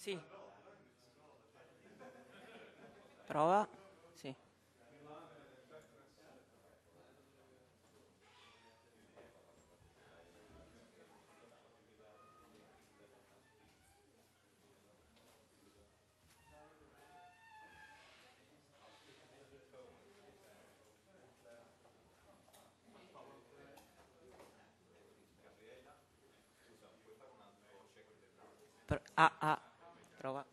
Sì. Prova. Sì. Prova.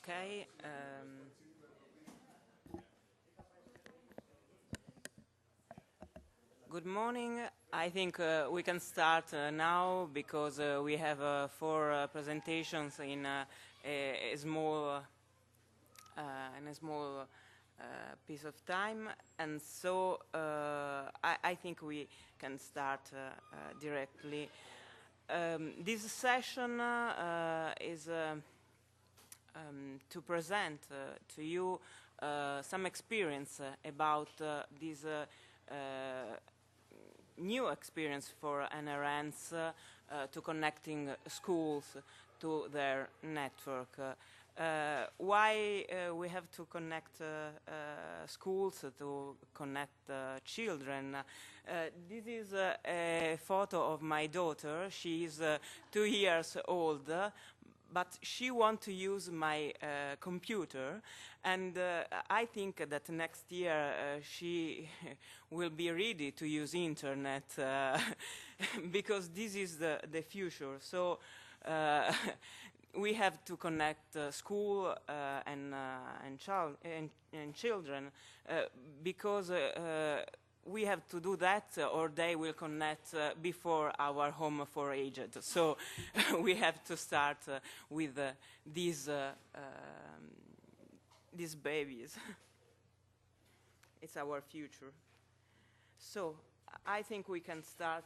Okay. Good morning. I think we can start now because we have 4 presentations in a small piece of time, and so I think we can start directly. This session is to present to you some experience about this new experience for NRNs to connecting schools to their network. Why we have to connect schools to connect children? This is a photo of my daughter. She is 2 years old, but she wants to use my computer, and I think that next year she will be ready to use internet because this is the future. So we have to connect school and children because we have to do that or they will connect before our home for aged. So we have to start with these babies. It's our future. So I think we can start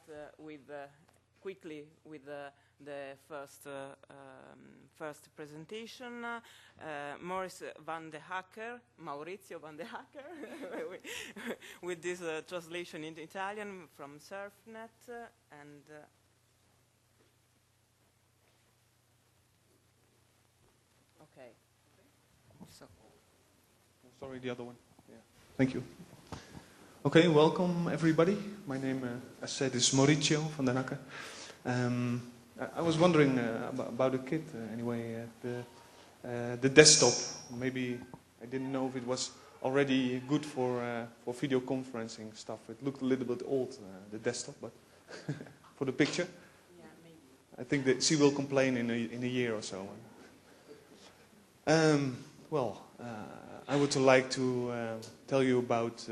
quickly with the first presentation. Maurizio van de Hacker, with this translation into Italian from Surfnet, and okay. So. Sorry, the other one. Yeah. Thank you. Okay, welcome everybody. My name, as said, is Maurizio van den Hacker. I was wondering about the kit anyway. The desktop. Maybe I didn't know if it was already good for video conferencing stuff. It looked a little bit old, the desktop, but for the picture. Yeah, maybe. I think that she will complain in a year or so. Well, I would like to tell you about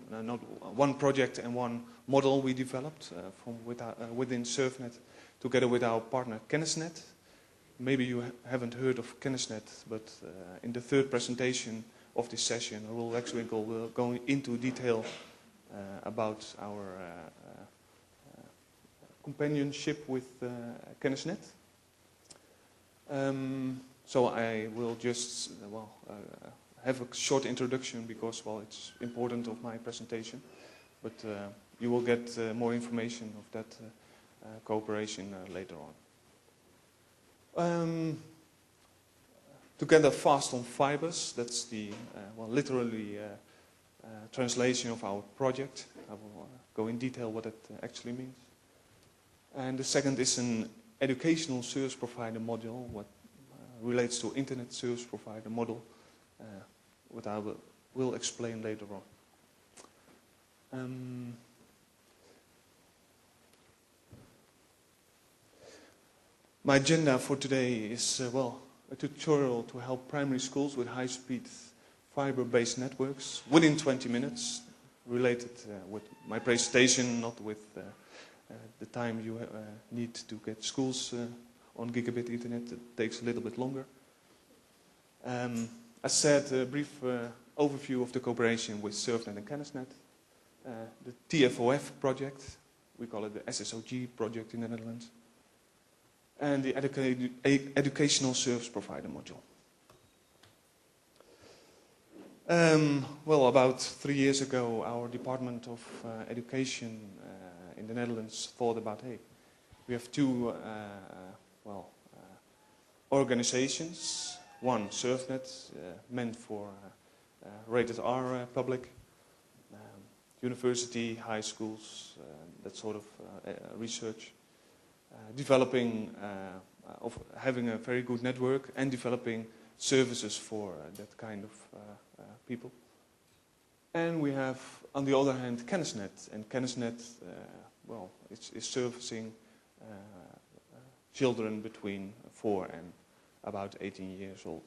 not one project and one model we developed within Surfnet together with our partner Kennisnet. Maybe you haven't heard of Kennisnet, but in the third presentation of this session, Roel Rexwinkel will go into detail about our companionship with Kennisnet. So I will just have a short introduction because, well, it's important of my presentation, but you will get more information of that cooperation later on. Together fast on fibers, that's the, literally translation of our project. I will go in detail what it actually means. And the second is an educational service provider module, what relates to internet service provider model, what I will explain later on. My agenda for today is, a tutorial to help primary schools with high-speed fiber-based networks within 20 minutes, related with my presentation, not with the time you need to get schools on gigabit internet. It takes a little bit longer. As said, a brief overview of the cooperation with SurfNet and CannisNet. The TFOF project, we call it the SSOG project in the Netherlands. And the educational service provider module. Well, about 3 years ago, our Department of Education in the Netherlands thought about, hey, we have two organizations. One, SurfNet, meant for rated R public, university, high schools, that sort of research. Developing, of having a very good network and developing services for that kind of people. And we have, on the other hand, CannisNet. And CannisNet, well, is servicing children between 4 and about 18 years old.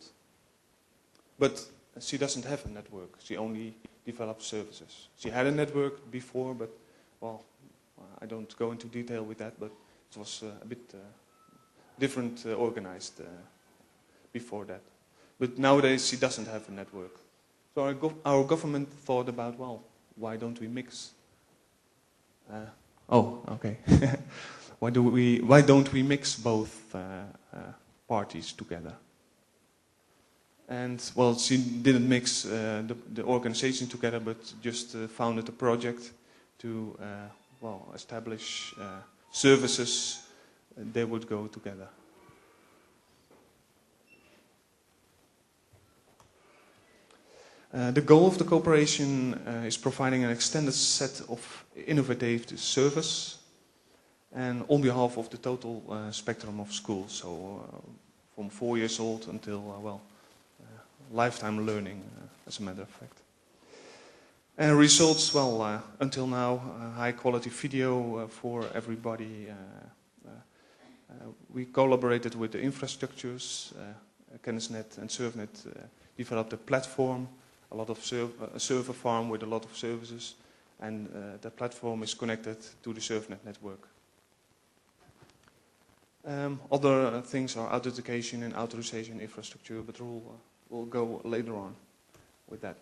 But she doesn't have a network. She only develops services. She had a network before, but, well, I don't go into detail with that, but it was a bit different organized before that. But nowadays she doesn't have a network. So our government thought about, well, why don't we mix? Okay. Why don't we mix both parties together? And, well, she didn't mix the organization together, but just founded a project to, well, establish services. They would go together. The goal of the cooperation is providing an extended set of innovative service, and on behalf of the total spectrum of schools, so from 4 years old until, lifetime learning, as a matter of fact. And results, well, until now, high quality video for everybody. We collaborated with the infrastructures. CannisNet and SurfNet developed a platform, a lot of a server farm with a lot of services, and that platform is connected to the SurfNet network. Other things are authentication and authorization infrastructure, but we'll go later on with that.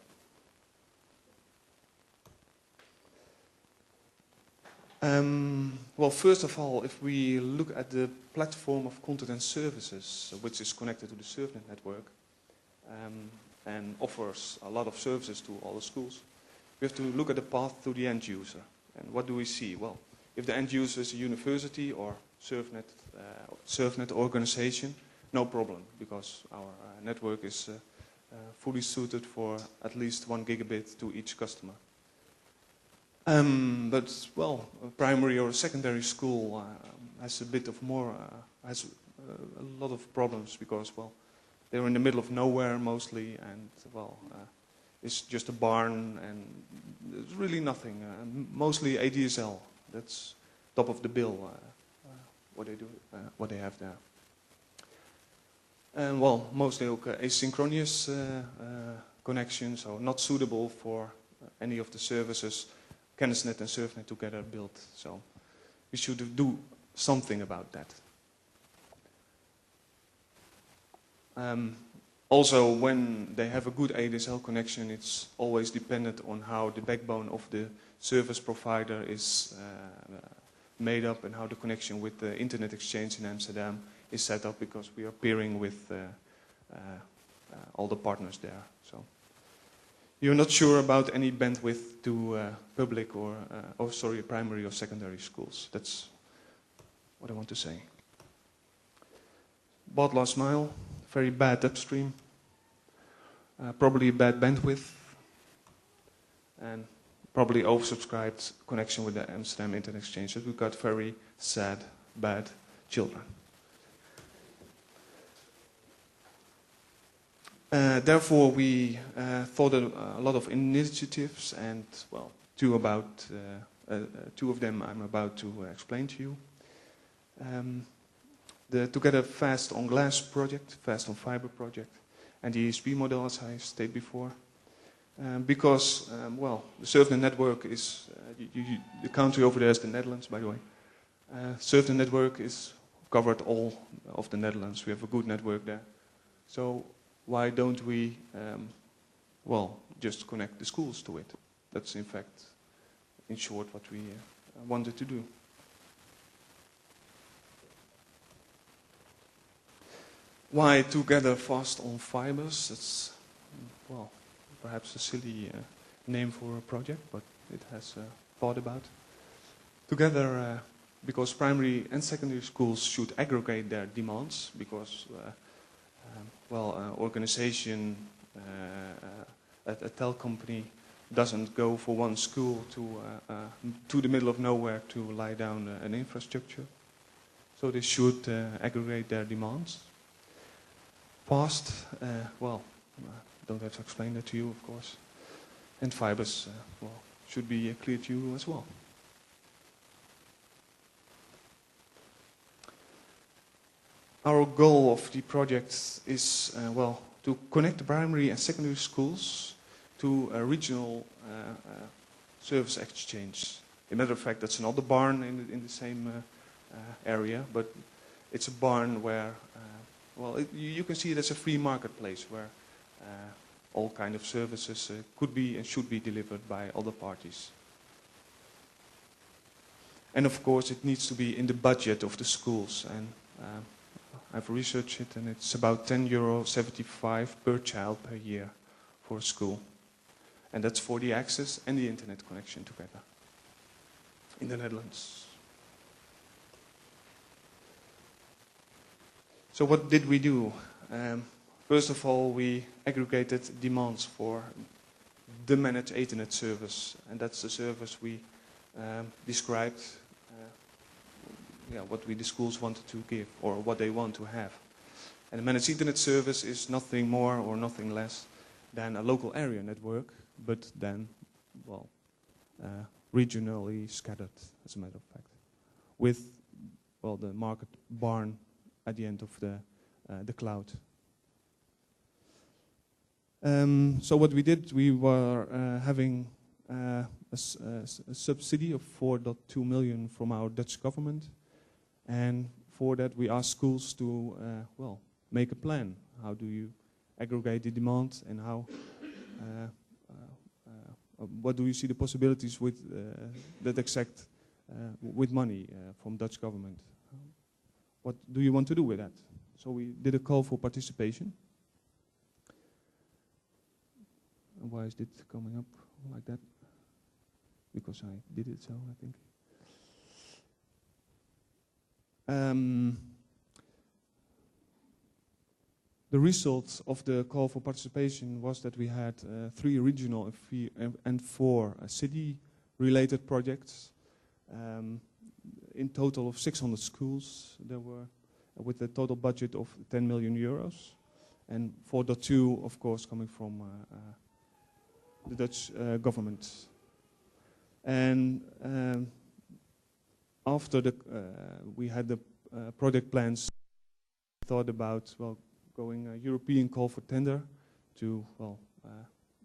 Well, first of all, if we look at the platform of content and services, which is connected to the SurfNet network, and offers a lot of services to all the schools, we have to look at the path to the end user. And what do we see? Well, if the end user is a university or SurfNet organization, no problem, because our network is fully suited for at least 1 gigabit to each customer. But, well, a primary or a secondary school has a bit of more, has a lot of problems because, well, they're in the middle of nowhere mostly, and, well, it's just a barn, and there's really nothing. Mostly ADSL, that's top of the bill, what they do, what they have there. And, well, mostly asynchronous connections, so not suitable for any of the services CannisNet and SurfNet together built. So we should do something about that. Also, when they have a good ADSL connection, it's always dependent on how the backbone of the service provider is made up and how the connection with the Internet Exchange in Amsterdam is set up, because we are peering with all the partners there. So you're not sure about any bandwidth to public or, primary or secondary schools. That's what I want to say. Bought last mile, very bad upstream, probably bad bandwidth, and probably oversubscribed connection with the Amsterdam Internet Exchange. So we got very sad, bad children. Therefore, we thought of a lot of initiatives, and, well, two of them I'm about to explain to you. the Together Fast on Glass project, Fast on Fiber project, and the ESP model, as I stated before. Because, well, the SurfNet network is, the country over there is the Netherlands, by the way. SurfNet network is covered all of the Netherlands. We have a good network there. So why don't we, well, just connect the schools to it? That's in fact, in short, what we wanted to do. Why Together Fast on Fibers? It's, well, perhaps a silly name for a project, but it has thought about. Together, because primary and secondary schools should aggregate their demands, because, well, organization, a tel company doesn't go for one school to the middle of nowhere to lie down an infrastructure. So they should aggregate their demands. Fast, well, don't have to explain that to you, of course. And fibers, well, should be clear to you as well. Our goal of the project is, well, to connect the primary and secondary schools to a regional service exchange. As a matter of fact, that's another barn in the same area, but it's a barn where, well, you can see it as a free marketplace where all kind of services could be and should be delivered by other parties. And of course, it needs to be in the budget of the schools. And I've researched it, and it's about €10.75 per child per year for a school. And that's for the access and the internet connection together in the Netherlands. So what did we do? First of all, we aggregated demands for the managed Ethernet service, and that's the service we described, what the schools wanted to give, or what they want to have. And the managed Ethernet service is nothing more or nothing less than a local area network, but then, well, regionally scattered, as a matter of fact, with, well, the market barn at the end of the cloud. So what we did, we were having a subsidy of 4.2 million from our Dutch government, and for that we asked schools to, well, make a plan. How do you aggregate the demand, and how, what do you see the possibilities with that exact, with money from Dutch government? What do you want to do with that? So we did a call for participation. And why is it coming up like that? Because I did it so, I think. The results of the call for participation was that we had 3 regional and 4 city-related projects. In total of 600 schools, there were, with a total budget of 10 million euros, and 4.2, of course, coming from the Dutch government. And after we had the project plans, thought about, well, going a European call for tender to, well,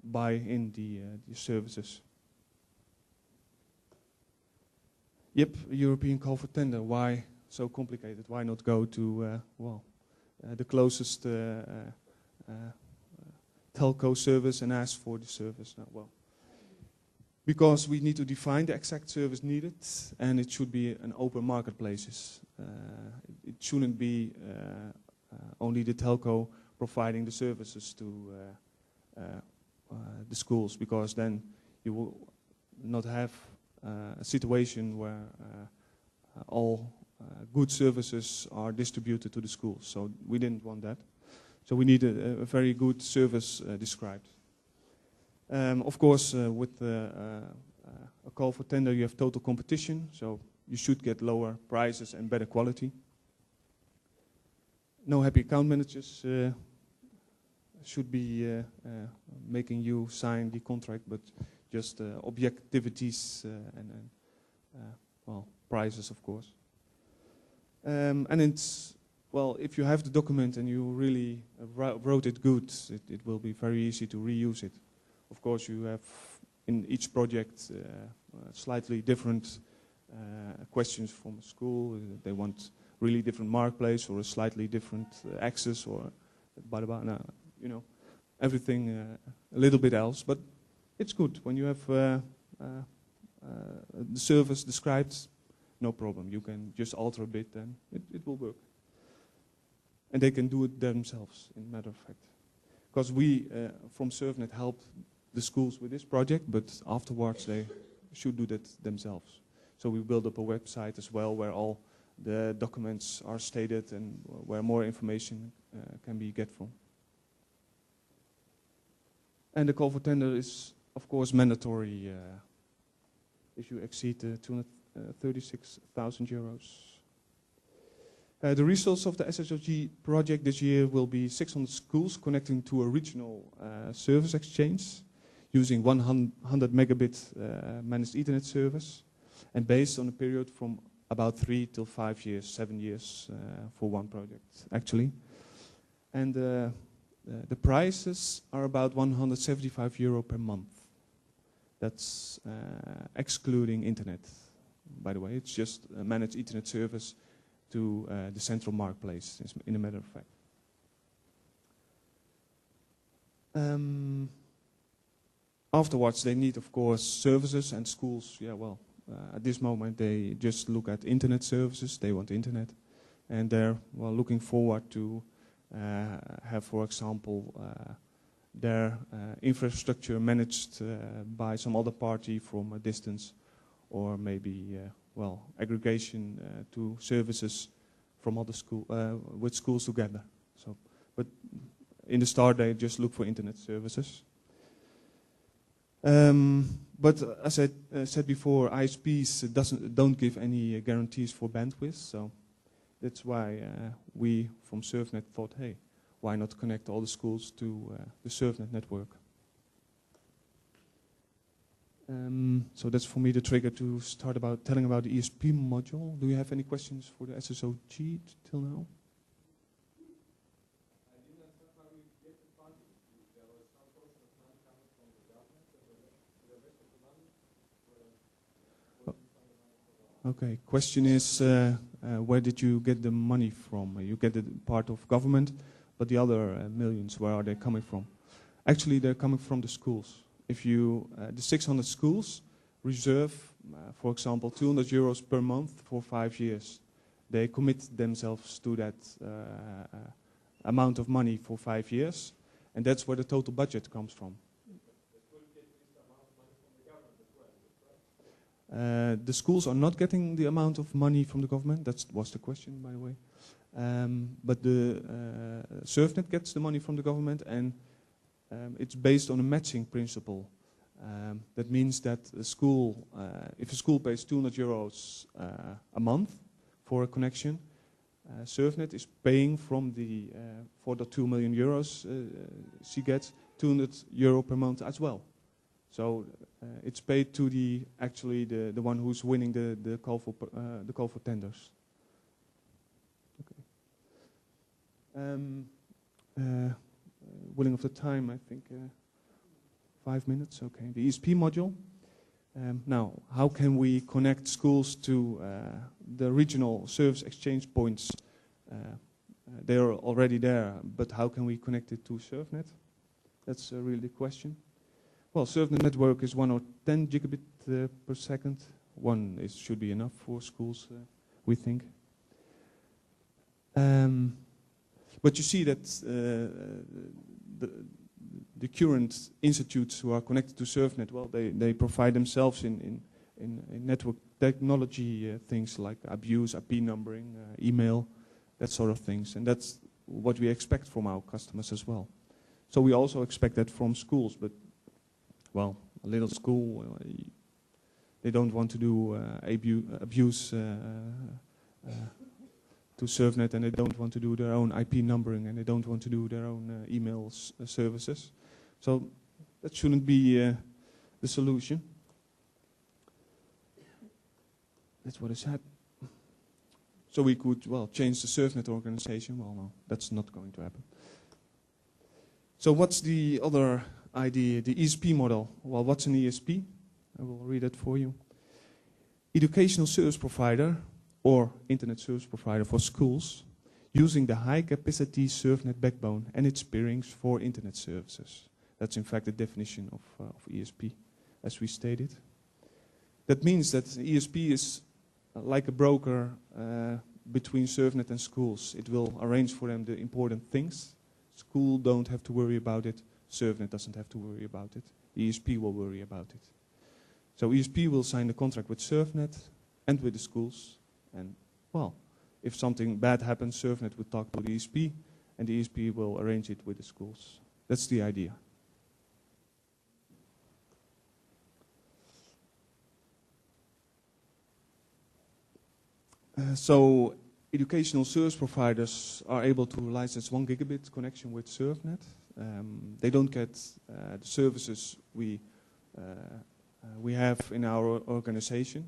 buy in the services. Yep, a European call for tender. Why so complicated? Why not go to, well, the closest telco service and ask for the service? No, well, because we need to define the exact service needed, and it should be an open marketplace. It shouldn't be only the telco providing the services to the schools, because then you will not have a situation where all good services are distributed to the schools. So we didn't want that. So we needed a very good service described. Of course, with a call for tender, you have total competition, so you should get lower prices and better quality. No happy account managers should be making you sign the contract, but just objectivities and well, prices, of course. And it's well, if you have the document and you really wrote it good, it will be very easy to reuse it. Of course, you have in each project slightly different questions from a school. They want really different marketplace or a slightly different access or no, you know, everything a little bit else. But it's good when you have the service described. No problem. You can just alter a bit, and it will work. And they can do it themselves, in matter of fact. Because we, from SurfNet, helped the schools with this project, but afterwards they should do that themselves. So we build up a website as well where all the documents are stated and where more information can be get from. And the call for tender is, of course, mandatory if you exceed 236,000 euros. The results of the SSOG project this year will be 600 schools connecting to a regional service exchange using 100 megabit managed Ethernet service, and based on a period from about 3 till 5 years, 7 years for one project, actually. And the prices are about 175 euro per month. That's excluding internet, by the way. It's just a managed Ethernet service to the central marketplace, in a matter of fact. Afterwards, they need, of course, services, and schools, yeah, well, at this moment, they just look at internet services. They want internet. And they're, well, looking forward to have, for example, their infrastructure managed by some other party from a distance, or maybe, well, aggregation to services from other with schools together. So, but in the start, they just look for internet services. But as I said before, ISPs don't give any guarantees for bandwidth, so that's why we from SurfNet thought, hey, why not connect all the schools to the SurfNet network? So that's for me the trigger to start telling about the ESP module. Do you have any questions for the SSOG till now? Okay, question is, where did you get the money from? You get it part of government, but the other millions, where are they coming from? Actually, they're coming from the schools. If you, the 600 schools reserve, for example, 200 euros per month for 5 years. They commit themselves to that amount of money for 5 years, and that's where the total budget comes from. The schools are not getting the amount of money from the government. That was the question, by the way. But the SurfNet gets the money from the government, and it's based on a matching principle. That means that a school, if a school pays 200 euros a month for a connection, SurfNet is paying from the 4.2 million euros she gets 200 euro per month as well. So it's paid to the one who's winning the call for tenders. Okay. Willing of the time, I think 5 minutes. Okay. The ESP module. Now, how can we connect schools to the regional service exchange points? They are already there, but how can we connect it to SurfNet? That's really the question. Well, SurfNet network is 1 or 10 gigabit per second. One should be enough for schools, we think. But you see that the current institutes who are connected to SurfNet, well, they provide themselves in network technology things like abuse, IP numbering, email, that sort of things. And that's what we expect from our customers as well. So we also expect that from schools, but well, a little school, they don't want to do abuse to SurfNet, and they don't want to do their own IP numbering, and they don't want to do their own email services. So that shouldn't be the solution. That's what I said. So we could, well, change the SurfNet organization. Well, no, that's not going to happen. So what's the other idea, the ESP model? Well, what's an ESP? I will read it for you. Educational service provider or internet service provider for schools using the high-capacity SurfNet backbone and its peerings for internet services. That's in fact the definition of ESP, as we stated. That means that ESP is like a broker between SurfNet and schools. It will arrange for them the important things. School don't have to worry about it. SurfNet doesn't have to worry about it. The ESP will worry about it. So ESP will sign the contract with SurfNet and with the schools. And, well, if something bad happens, SurfNet will talk to the ESP, and the ESP will arrange it with the schools. That's the idea. So educational service providers are able to license 1 gigabit connection with SurfNet. They don't get the services we have in our organization.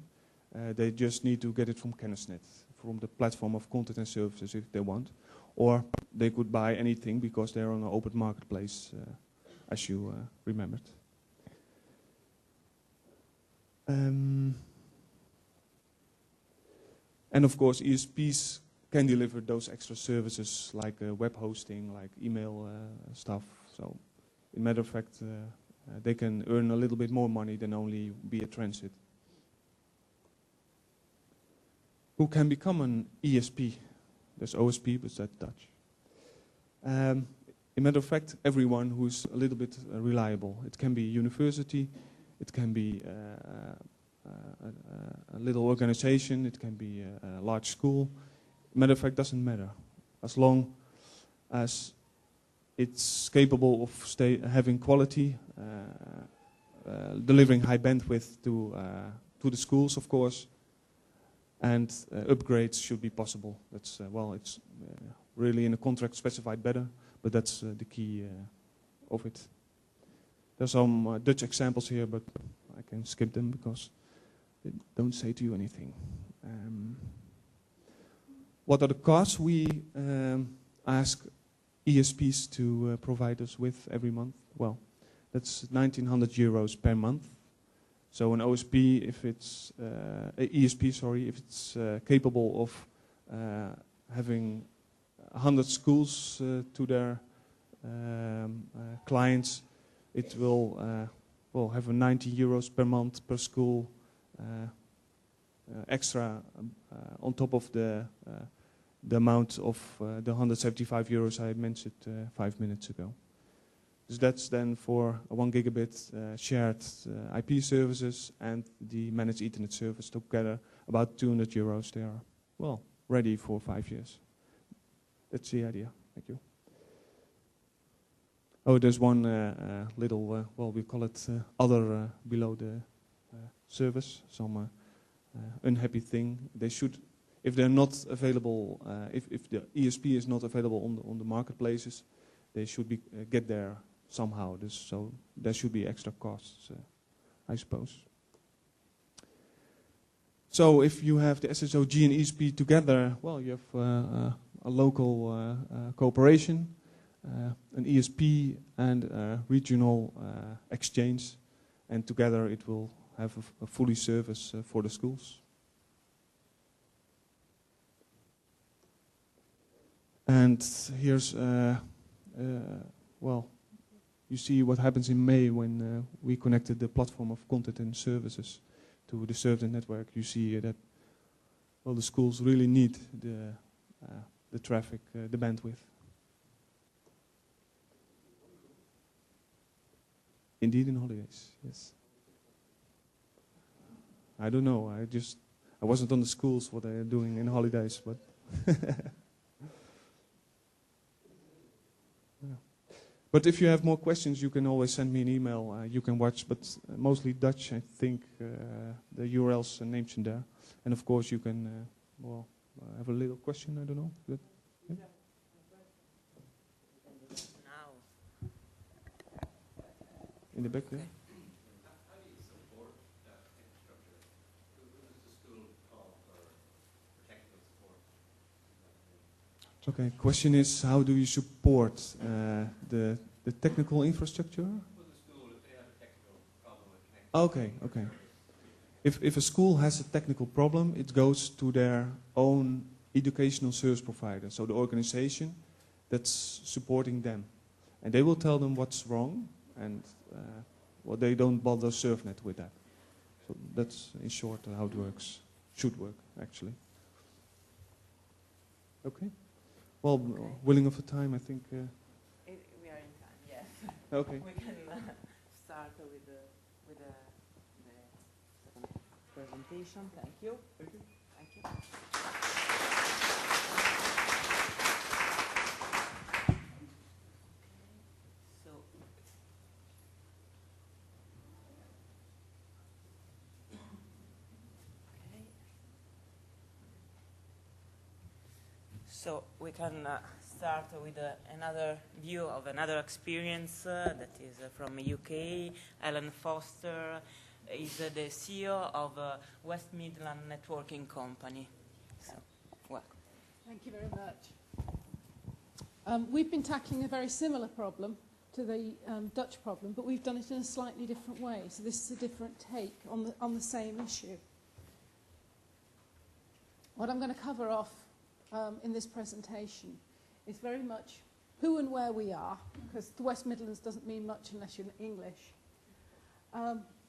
They just need to get it from Kennisnet, from the platform of content and services if they want. Or they could buy anything because they're on an open marketplace, as you remembered. And of course, ESPs can deliver those extra services like web hosting, like email stuff. So, in matter of fact, they can earn a little bit more money than only be a transit. Who can become an ESP? There's OSP, but that's Dutch. In matter of fact, everyone who's a little bit reliable. It can be a university, it can be a little organization, it can be a large school. Matter of fact, doesn't matter. As long as it's capable of having quality, delivering high bandwidth to the schools, of course, and upgrades should be possible. That's well, it's really in the contract specified better, but that's the key of it. There's some Dutch examples here, but I can skip them because they don't say to you anything. What are the costs we ask ESPs to provide us with every month? Well, that's 1,900 euros per month. So an OSP, if it's ESP, sorry, if it's capable of having 100 schools to their clients, it will have a 90 euros per month per school extra on top of the amount of the 175 euros I mentioned 5 minutes ago. So that's then for a 1 gigabit shared IP services and the managed Ethernet service together, about 200 euros. They are, well, ready for 5 years. That's the idea. Thank you. Oh, there's one little, well, we call it other below the service, some unhappy thing. They should, if they're not available, if the ESP is not available on the marketplaces, they should be get there somehow. So there should be extra costs, I suppose. So if you have the SSOG and ESP together, well, you have a local cooperation, an ESP and a regional exchange, and together it will have a fully service for the schools. And here's, well, you see what happens in May when we connected the platform of content and services to the SurfNet network. You see that, well, the schools really need the traffic, the bandwidth. Indeed, in holidays, yes. I don't know. I wasn't on the schools what they are doing in holidays, but. Yeah. But if you have more questions, you can always send me an email. You can watch, but mostly Dutch. I think the URLs and names in there, and of course you can. Well, have a little question. I don't know. Good. Yeah. In the back there. Okay. How do you support that infrastructure? Who does the school call for technical support? Okay, question is, how do you support the technical infrastructure? For the school, if they have a technical problem with connecting. Okay, okay. If a school has a technical problem, it goes to their own educational service provider, so the organization that's supporting them. And they will tell them what's wrong, and well, they don't bother SurfNet with that. So that's, in short, how it works. Should work, actually. Okay. Well, Okay. willing of the time, I think. We are in time, yes. Okay. We can start with the second presentation. Thank you. Thank you. Thank you. So, okay. So we can start with another view of another experience that is from UK. Alan Foster is the CEO of West Midland Networking Company. So, welcome. Thank you very much. We've been tackling a very similar problem to the Dutch problem, but we've done it in a slightly different way. So this is a different take on the same issue. What I'm going to cover off in this presentation is very much who and where we are, because the West Midlands doesn't mean much unless you're English.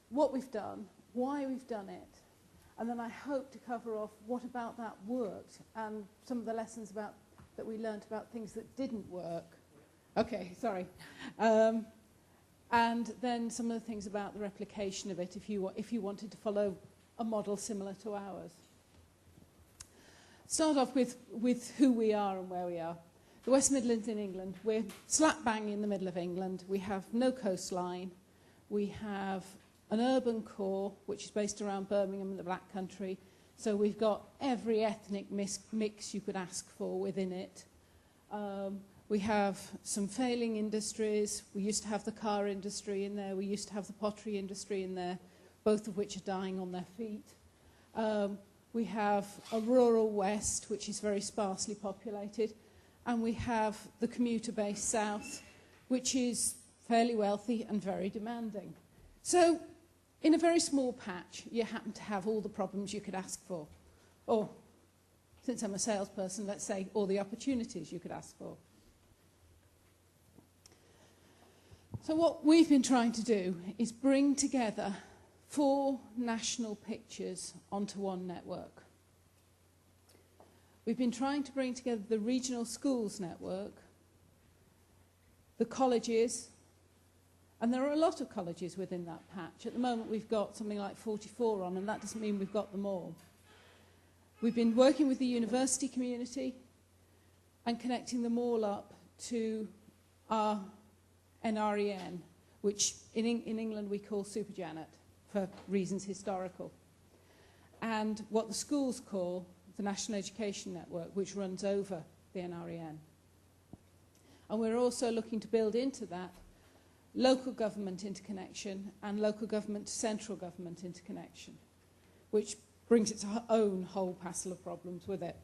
What we've done, why we've done it, and then I hope to cover off what about that worked and some of the lessons about that we learned about things that didn't work. Okay, sorry. And then some of the things about the replication of it if you wanted to follow a model similar to ours. Start off with who we are and where we are. The West Midlands in England, we're slap bang in the middle of England. We have no coastline. We have an urban core, which is based around Birmingham and the Black Country. So we've got every ethnic mix you could ask for within it. We have some failing industries. We used to have the car industry in there. We used to have the pottery industry in there, both of which are dying on their feet. We have a rural west, which is very sparsely populated. And we have the commuter-based south, which is fairly wealthy and very demanding. So in a very small patch, you happen to have all the problems you could ask for. Or, since I'm a salesperson, let's say all the opportunities you could ask for. So what we've been trying to do is bring together 4 national pictures onto one network. We've been trying to bring together the regional schools network, the colleges, and there are a lot of colleges within that patch. At the moment we've got something like 44 on, and that doesn't mean we've got them all. We've been working with the university community and connecting them all up to our NREN, which in England we call SuperJanet for reasons historical, and what the schools call the National Education Network, which runs over the NREN. And we're also looking to build into that local government interconnection and local government to central government interconnection, which brings its own whole passel of problems with it.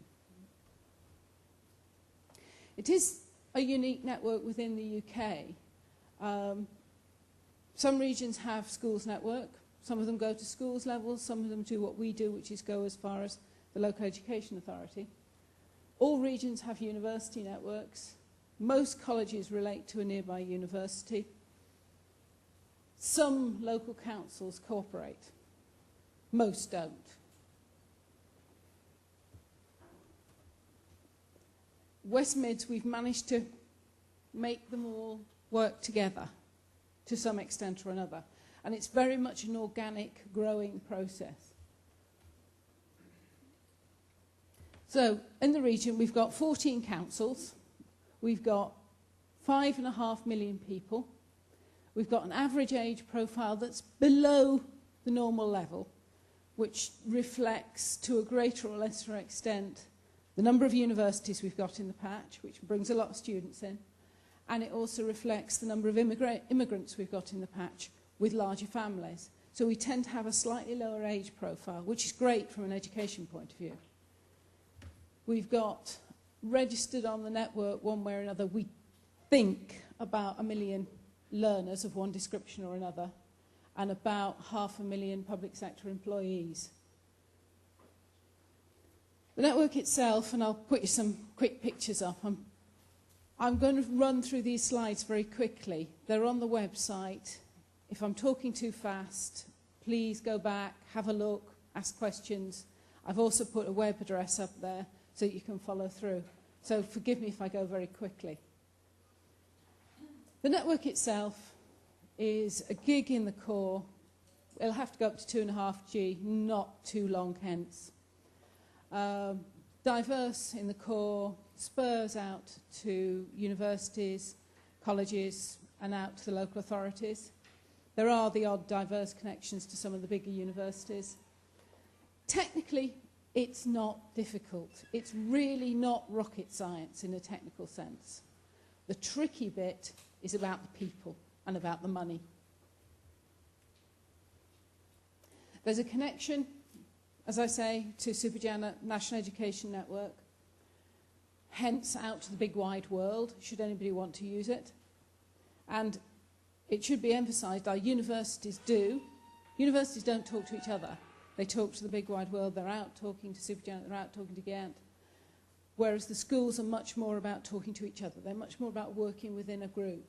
It is a unique network within the UK. Some regions have schools network. Some of them go to schools level. Some of them do what we do, which is go as far as the local education authority. All regions have university networks. Most colleges relate to a nearby university. Some local councils cooperate. Most don't. West Mids, we've managed to make them all work together to some extent or another. And it's very much an organic, growing process. So, in the region, we've got 14 councils. We've got 5.5 million people. We've got an average age profile that's below the normal level, which reflects, to a greater or lesser extent, the number of universities we've got in the patch, which brings a lot of students in. And it also reflects the number of immigrants we've got in the patch with larger families. So we tend to have a slightly lower age profile, which is great from an education point of view. We've got registered on the network one way or another. We think about 1 million learners of one description or another, and about 500,000 public sector employees. The network itself, and I'll put you some quick pictures up. I'm going to run through these slides very quickly. They're on the website. If I'm talking too fast, please go back, have a look, ask questions. I've also put a web address up there so that you can follow through. So forgive me if I go very quickly. The network itself is a gig in the core. It'll have to go up to 2.5G, not too long hence. Diverse in the core, spurs out to universities, colleges, and out to the local authorities. There are the odd diverse connections to some of the bigger universities. Technically, it's not difficult. It's really not rocket science in a technical sense. The tricky bit is about the people and about the money. There's a connection, as I say, to SuperJAN National Education Network, hence out to the big wide world, should anybody want to use it. And it should be emphasised, our universities do. Universities don't talk to each other. They talk to the big wide world. They're out talking to SuperJAN, they're out talking to GANT. Whereas the schools are much more about talking to each other. They're much more about working within a group.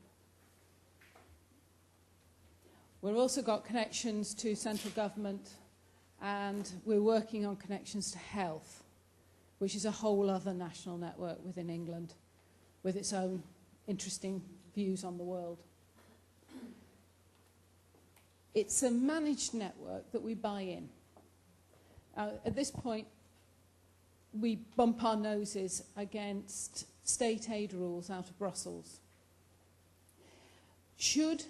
We've also got connections to central government, and we're working on connections to health, which is a whole other national network within England with its own interesting views on the world. It's a managed network that we buy in. At this point, we bump our noses against state aid rules out of Brussels. Should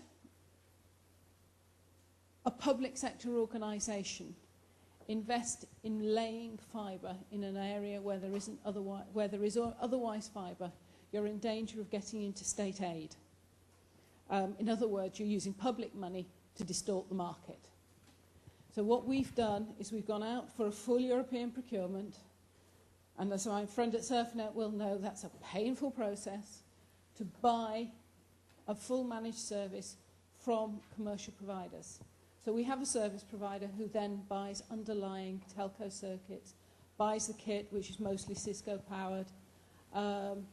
a public sector organisation invest in laying fibre in an area where there isn't otherwise fibre, you're in danger of getting into state aid. In other words, you're using public money to distort the market. So what we've done is we've gone out for a full European procurement, and as my friend at SurfNet will know, that's a painful process to buy a full managed service from commercial providers. So we have a service provider who then buys underlying telco circuits, buys the kit, which is mostly Cisco powered, and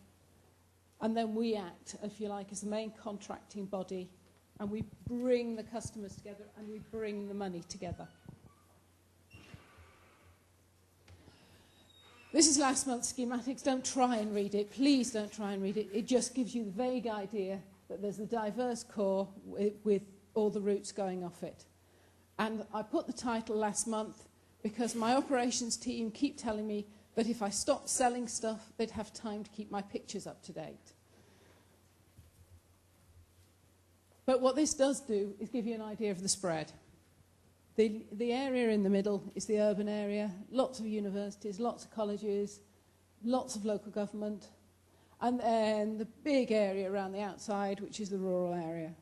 then we act, if you like, as the main contracting body, and we bring the customers together and we bring the money together. This is last month's schematics. Don't try and read it. Please don't try and read it. It just gives you the vague idea that there's a diverse core with all the routes going off it. And I put the title last month because my operations team keep telling me that if I stopped selling stuff, they'd have time to keep my pictures up to date. But what this does do is give you an idea of the spread. The area in the middle is the urban area, lots of universities, lots of colleges, lots of local government, and then the big area around the outside, which is the rural area.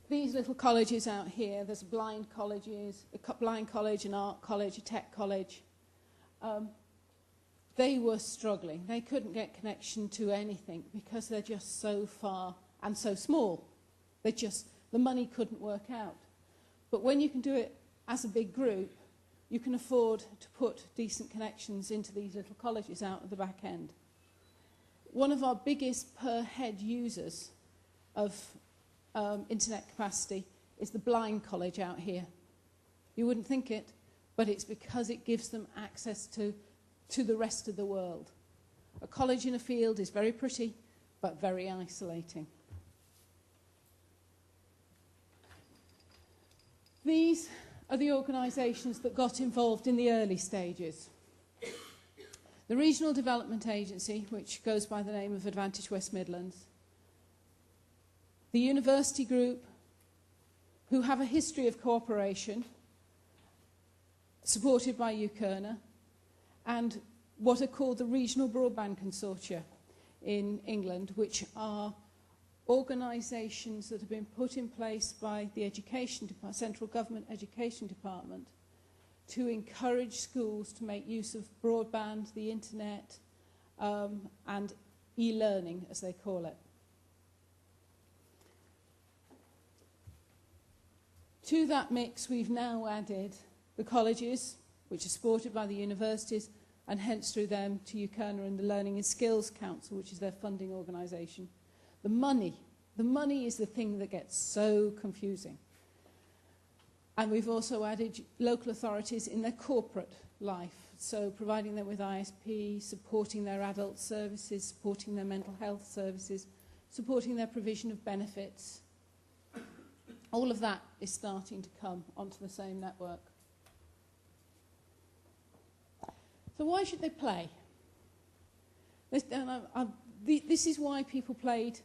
These little colleges out here, there's blind colleges, a blind college, an art college, a tech college. They were struggling. They couldn't get connection to anything because they're just so far and so small. The money couldn't work out. But when you can do it as a big group, you can afford to put decent connections into these little colleges out at the back end. One of our biggest per head users of internet capacity is the blind college out here. You wouldn't think it, but it's because it gives them access to the rest of the world. A college in a field is very pretty, but very isolating. These are the organisations that got involved in the early stages. The Regional Development Agency, which goes by the name of Advantage West Midlands. The University Group, who have a history of cooperation, supported by UKERNA, and what are called the Regional Broadband Consortia in England, which are organisations that have been put in place by the Central Government Education Department to encourage schools to make use of broadband, the internet, and e-learning, as they call it. To that mix, we've now added the colleges, which are supported by the universities, and hence through them to UKERNA and the Learning and Skills Council, which is their funding organisation. The money is the thing that gets so confusing. And we've also added local authorities in their corporate life, so providing them with ISP, supporting their adult services, supporting their mental health services, supporting their provision of benefits. All of that is starting to come onto the same network. So why should they play? This is why people played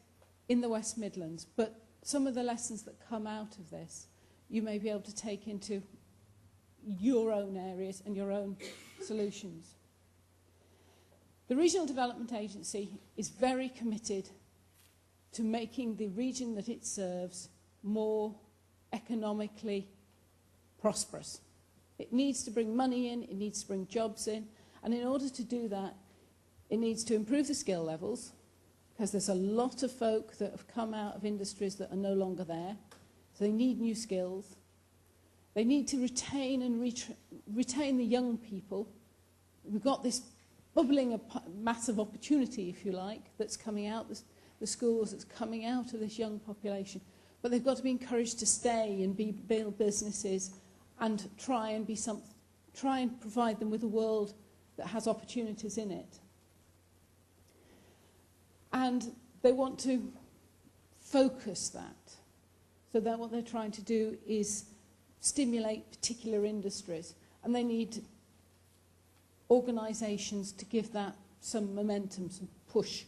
in the West Midlands, but some of the lessons that come out of this you may be able to take into your own areas and your own solutions. The Regional Development Agency is very committed to making the region that it serves more economically prosperous. It needs to bring money in, it needs to bring jobs in, and in order to do that, it needs to improve the skill levels, because there's a lot of folk that have come out of industries that are no longer there, so they need new skills. They need to retain and retain the young people. We've got this bubbling massive opportunity, if you like, that's coming out, the schools that's coming out of this young population. But they've got to be encouraged to stay and build businesses and try and provide them with a world that has opportunities in it. And they want to focus that. So that what they're trying to do is stimulate particular industries. And they need organisations to give that some momentum, some push.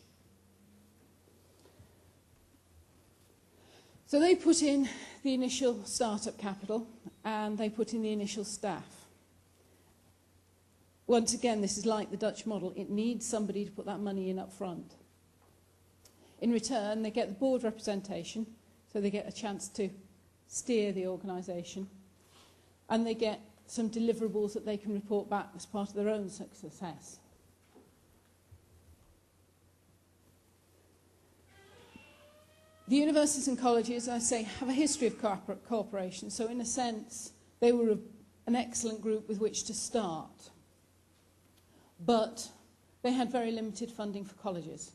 So they put in the initial startup capital and they put in the initial staff. Once again, this is like the Dutch model. It needs somebody to put that money in up front. In return, they get the board representation, so they get a chance to steer the organisation, and they get some deliverables that they can report back as part of their own success. The universities and colleges, I say, have a history of cooperation, so in a sense, they were an excellent group with which to start. But they had very limited funding for colleges,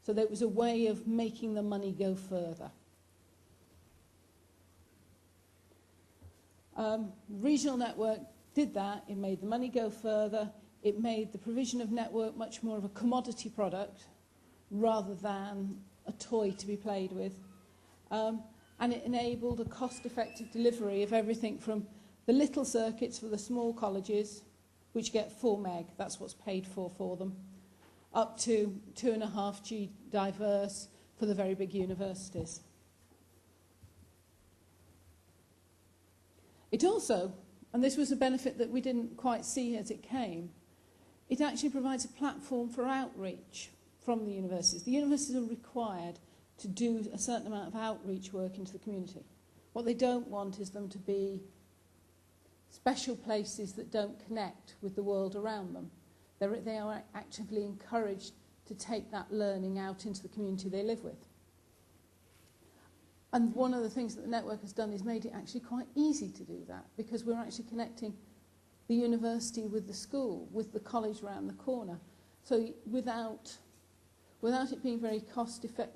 so there was a way of making the money go further. Regional network did that. It made the money go further. It made the provision of network much more of a commodity product rather than a toy to be played with. And it enabled a cost-effective delivery of everything from the little circuits for the small colleges, which get 4 meg, that's what's paid for them, up to 2.5G diverse for the very big universities. It also, and this was a benefit that we didn't quite see as it came, it actually provides a platform for outreach from the universities. The universities are required to do a certain amount of outreach work into the community. What they don't want is them to be special places that don't connect with the world around them. They are actively encouraged to take that learning out into the community they live with. And one of the things that the network has done is made it actually quite easy to do that, because we're actually connecting the university with the school, with the college around the corner. So without it being very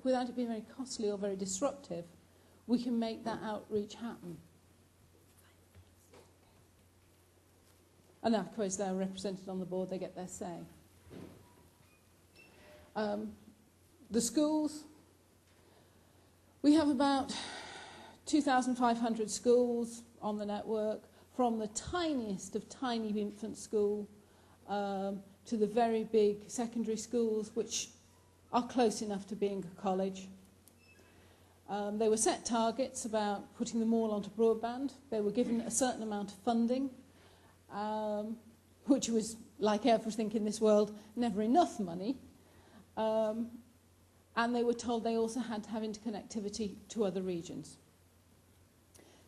without it being very costly or very disruptive, we can make that outreach happen. And of course, they're represented on the board, they get their say. The schools, we have about 2,500 schools on the network, from the tiniest of tiny infant school to the very big secondary schools, which are close enough to being a college. They were set targets about putting them all onto broadband. They were given a certain amount of funding, which was, like everything in this world, never enough money. And they were told they also had to have interconnectivity to other regions.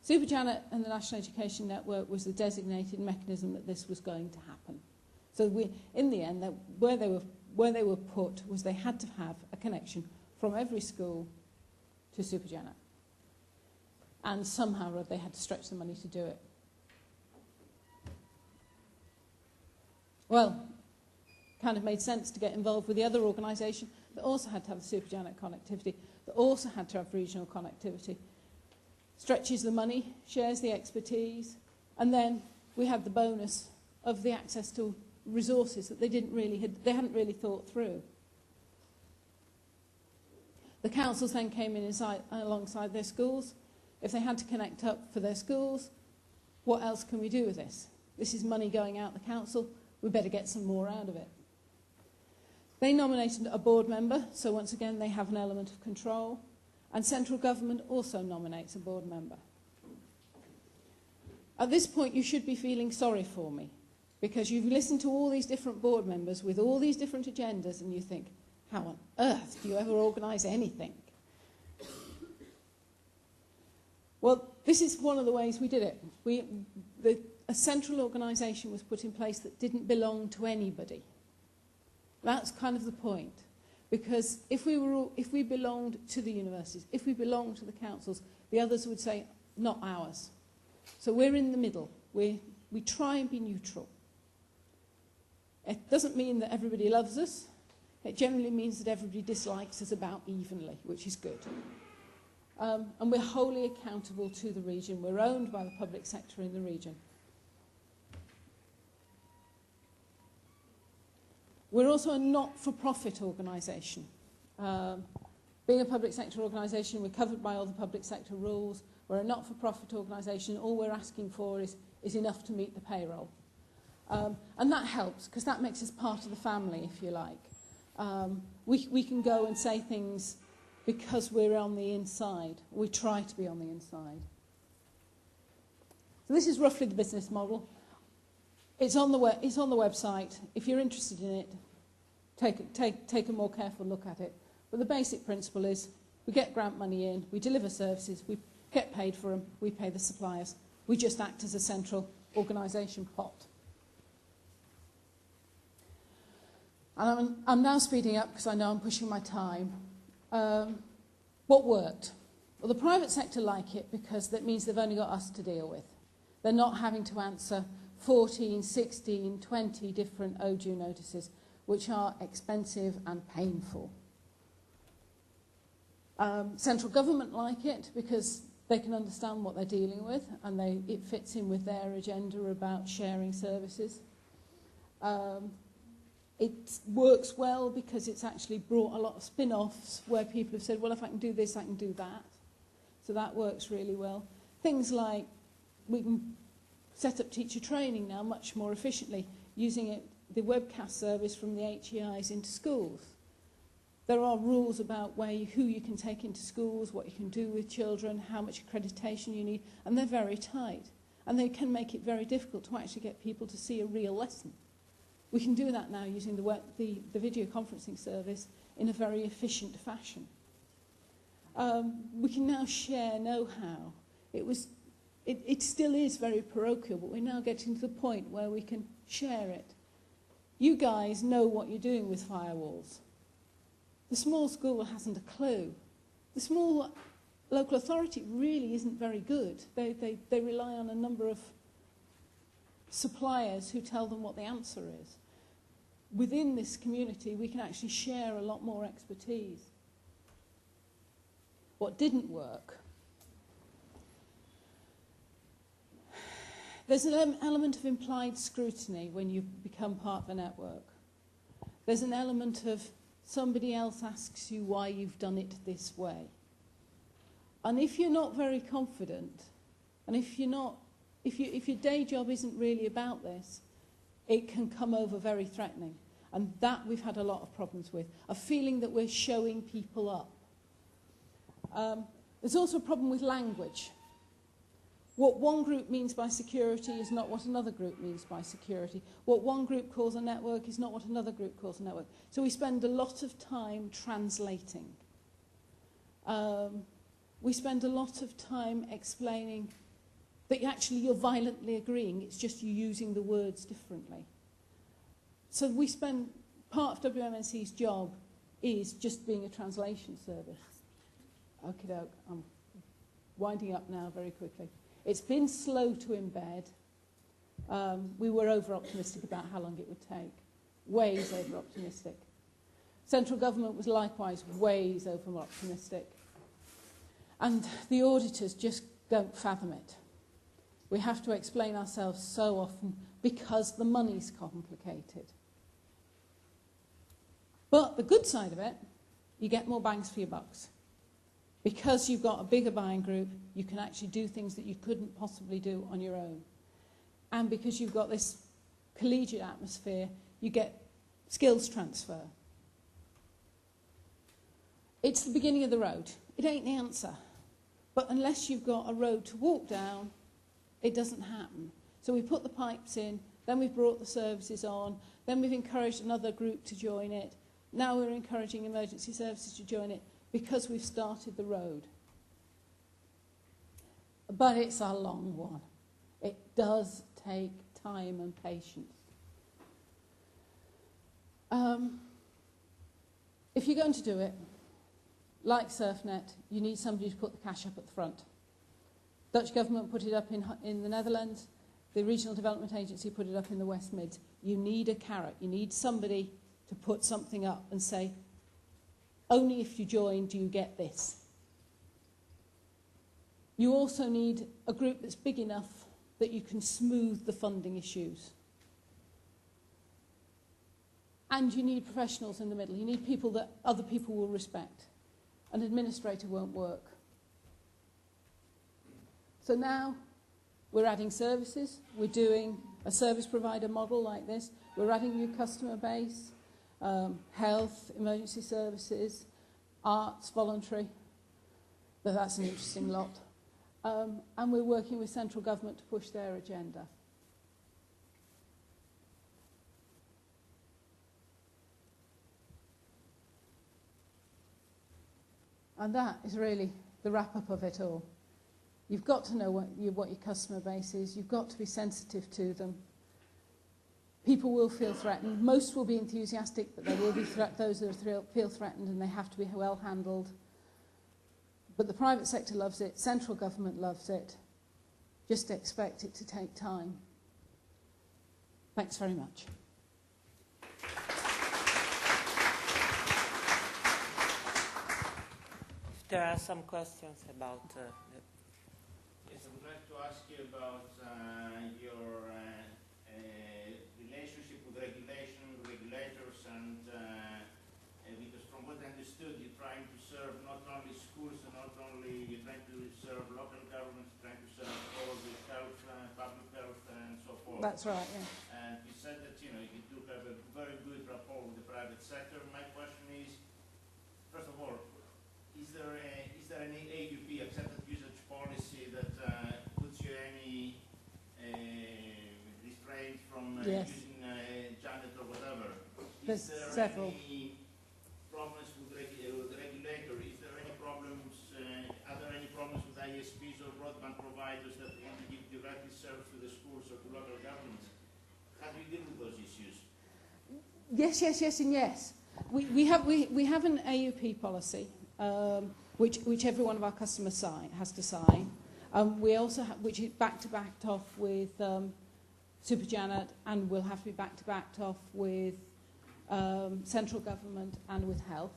SuperJanet and the National Education Network was the designated mechanism that this was going to happen. So in the end, where they were put was they had to have a connection from every school to SuperJanet. And somehow they had to stretch the money to do it. Well, kind of made sense to get involved with the other organisation that also had to have the SuperJanet connectivity, that also had to have regional connectivity. Stretches the money, shares the expertise, and then we had the bonus of the access to resources that they hadn't really thought through. The councils then came in alongside their schools. If they had to connect up for their schools, what else can we do with this? This is money going out the council. We better get some more out of it. They nominated a board member, so once again they have an element of control. And central government also nominates a board member. At this point, you should be feeling sorry for me, because you've listened to all these different board members with all these different agendas, and you think, how on earth do you ever organise anything? Well, this is one of the ways we did it. A central organisation was put in place that didn't belong to anybody. That's kind of the point. Because if we belonged to the universities, if we belonged to the councils, the others would say, not ours. So we're in the middle. We try and be neutral. It doesn't mean that everybody loves us. It generally means that everybody dislikes us about evenly, which is good. And we're wholly accountable to the region. We're owned by the public sector in the region. We're also a not-for-profit organisation. Being a public sector organisation, we're covered by all the public sector rules. We're a not-for-profit organisation. All we're asking for is enough to meet the payroll. And that helps, because that makes us part of the family, if you like. We can go and say things because we're on the inside. We try to be on the inside. So this is roughly the business model. It's on the website. If you're interested in it, take a more careful look at it. But the basic principle is we get grant money in, we deliver services, we get paid for them, we pay the suppliers. We just act as a central organisation pot. And I'm now speeding up because I know I'm pushing my time. What worked? Well, the private sector like it because that means they've only got us to deal with. They're not having to answer 14, 16, 20 different ODU notices, which are expensive and painful. Central government like it because they can understand what they're dealing with, and it fits in with their agenda about sharing services. It works well because it's actually brought a lot of spin-offs where people have said, well, if I can do this, I can do that. So that works really well. Things like we can set up teacher training now much more efficiently using the webcast service from the HEIs into schools. There are rules about who you can take into schools, what you can do with children, how much accreditation you need, and they're very tight. And they can make it very difficult to actually get people to see a real lesson. We can do that now using the video conferencing service in a very efficient fashion. We can now share know-how. It still is very parochial, but we're now getting to the point where we can share it. You guys know what you're doing with firewalls. The small school hasn't a clue. The small local authority really isn't very good. They rely on a number of suppliers who tell them what the answer is. Within this community, we can actually share a lot more expertise. What didn't work? There's an element of implied scrutiny when you become part of a network. There's an element of somebody else asks you why you've done it this way. And if you're not very confident, and if your day job isn't really about this, it can come over very threatening. And that we've had a lot of problems with, a feeling that we're showing people up. There's also a problem with language. What one group means by security is not what another group means by security. What one group calls a network is not what another group calls a network. So we spend a lot of time translating. We spend a lot of time explaining that you're violently agreeing, it's just you using the words differently. So we spend, part of WMNC's job is just being a translation service. Okie doke, I'm winding up now very quickly. It's been slow to embed. We were over-optimistic about how long it would take. Ways over-optimistic. Central government was likewise ways over-optimistic. And the auditors just don't fathom it. We have to explain ourselves so often because the money's complicated. But the good side of it, you get more bangs for your bucks. Because you've got a bigger buying group, you can actually do things that you couldn't possibly do on your own. And because you've got this collegiate atmosphere, you get skills transfer. It's the beginning of the road. It ain't the answer. But unless you've got a road to walk down, it doesn't happen. So we put the pipes in, then we've brought the services on, then we've encouraged another group to join it. Now we're encouraging emergency services to join it because we've started the road. But it's a long one. It does take time and patience. If you're going to do it, like SurfNet, you need somebody to put the cash up at the front. Dutch government put it up in the Netherlands. The Regional Development Agency put it up in the West Mids. You need a carrot. You need somebody to put something up and say, only if you join do you get this. You also need a group that's big enough that you can smooth the funding issues. And you need professionals in the middle. You need people that other people will respect. An administrator won't work. So now we're adding services. We're doing a service provider model like this. We're adding new customer base, health, emergency services, arts, voluntary. But that's an interesting lot. And we're working with central government to push their agenda. And that is really the wrap-up of it all. You've got to know what your customer base is. You've got to be sensitive to them. People will feel threatened. Most will be enthusiastic, but there will be those that feel threatened, and they have to be well handled. But the private sector loves it. Central government loves it. Just expect it to take time. Thanks very much. There are some questions about Yes, I would like to ask you about your relationship with regulators, and because from what I understood, you're trying to serve not only schools and not only you're trying to serve local governments, trying to serve all the health, public health, and so forth. That's right, yeah. And you said that you do have a very good rapport with the private sector. My question is, first of all, is there any AUP, accepted usage policy, that puts you any restraint from Yes. using Janet or whatever? There's Is there several. any problems with the regulator? Is there any problems? Are there any problems with ISPs or broadband providers that want to give directly service to the schools or to local governments? How do you deal with those issues? Yes, yes, yes, and yes. We have an AUP policy, which every one of our customers has to sign. We also which is back-to-backed off with Super Janet, and will have to be back-to-backed off with central government and with health.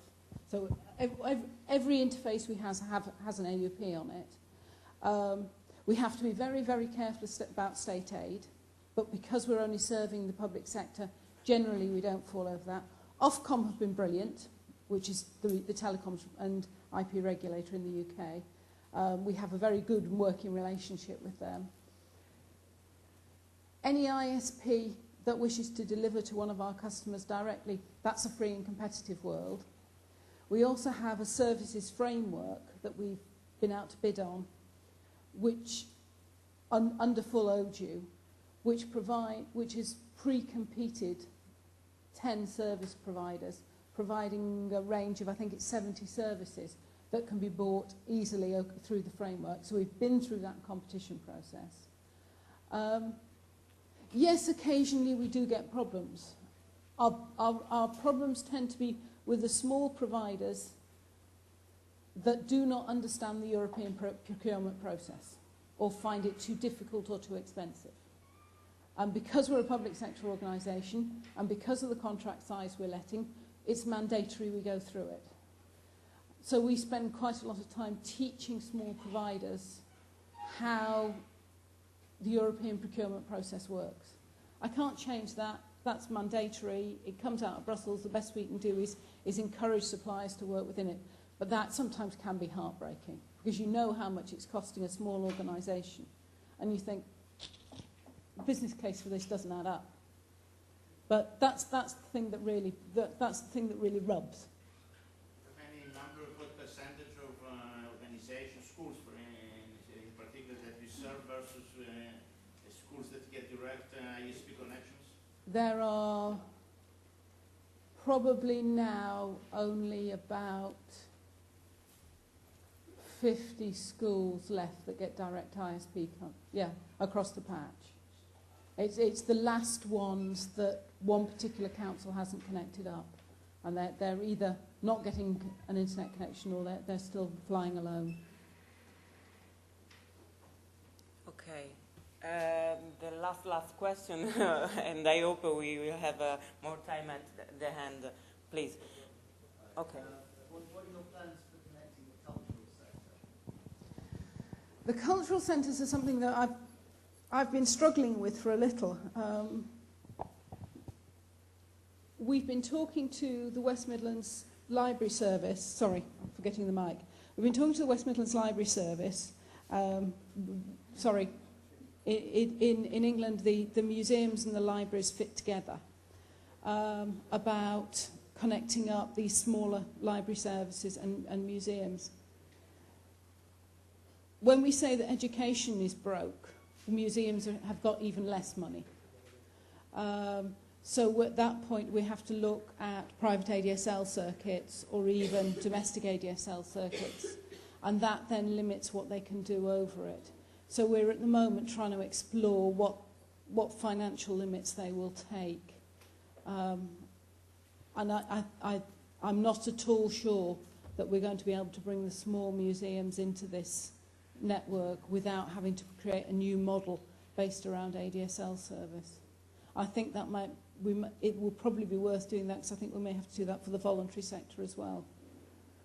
So every interface we has an AUP on it. We have to be very, very careful about state aid, but because we're only serving the public sector, generally we don't fall over that. Ofcom have been brilliant, which is the telecoms and IP regulator in the UK. We have a very good working relationship with them. Any ISP that wishes to deliver to one of our customers directly, that's a free and competitive world. We also have a services framework that we've been out to bid on, which under full ODU, which is pre-competed 10 service providers, providing a range of, I think it's 70 services, that can be bought easily through the framework. So we've been through that competition process. Yes, occasionally we do get problems. Our problems tend to be with the small providers that do not understand the European procurement process or find it too difficult or too expensive. And because we're a public sector organisation and because of the contract size we're letting, it's mandatory we go through it. So we spend quite a lot of time teaching small providers how the European procurement process works. I can't change that. That's mandatory. It comes out of Brussels. The best we can do is encourage suppliers to work within it. But that sometimes can be heartbreaking because you know how much it's costing a small organisation. And you think, the business case for this doesn't add up. But that's the thing that really rubs. Any number, what percentage of organizations, schools in particular, that you serve versus schools that get direct ISP connections? There are probably now only about 50 schools left that get direct ISP across the patch. It's the last ones that one particular council hasn't connected up, and they're either not getting an internet connection or they're still flying alone. Okay. The last question, and I hope we will have more time at the hand. Please. Okay. What are your plans for connecting the cultural sector? The cultural centres are something that I've been struggling with for a little. We've been talking to the West Midlands Library Service. Sorry, I'm forgetting the mic. We've been talking to the West Midlands Library Service. In England, the museums and the libraries fit together about connecting up these smaller library services and museums. When we say that education is broke, the museums have got even less money. So at that point, we have to look at private ADSL circuits or even domestic ADSL circuits, and that then limits what they can do over it. So we're at the moment trying to explore what financial limits they will take. And I'm not at all sure that we're going to be able to bring the small museums into this network without having to create a new model based around ADSL service. I think that it will probably be worth doing that because I think we may have to do that for the voluntary sector as well.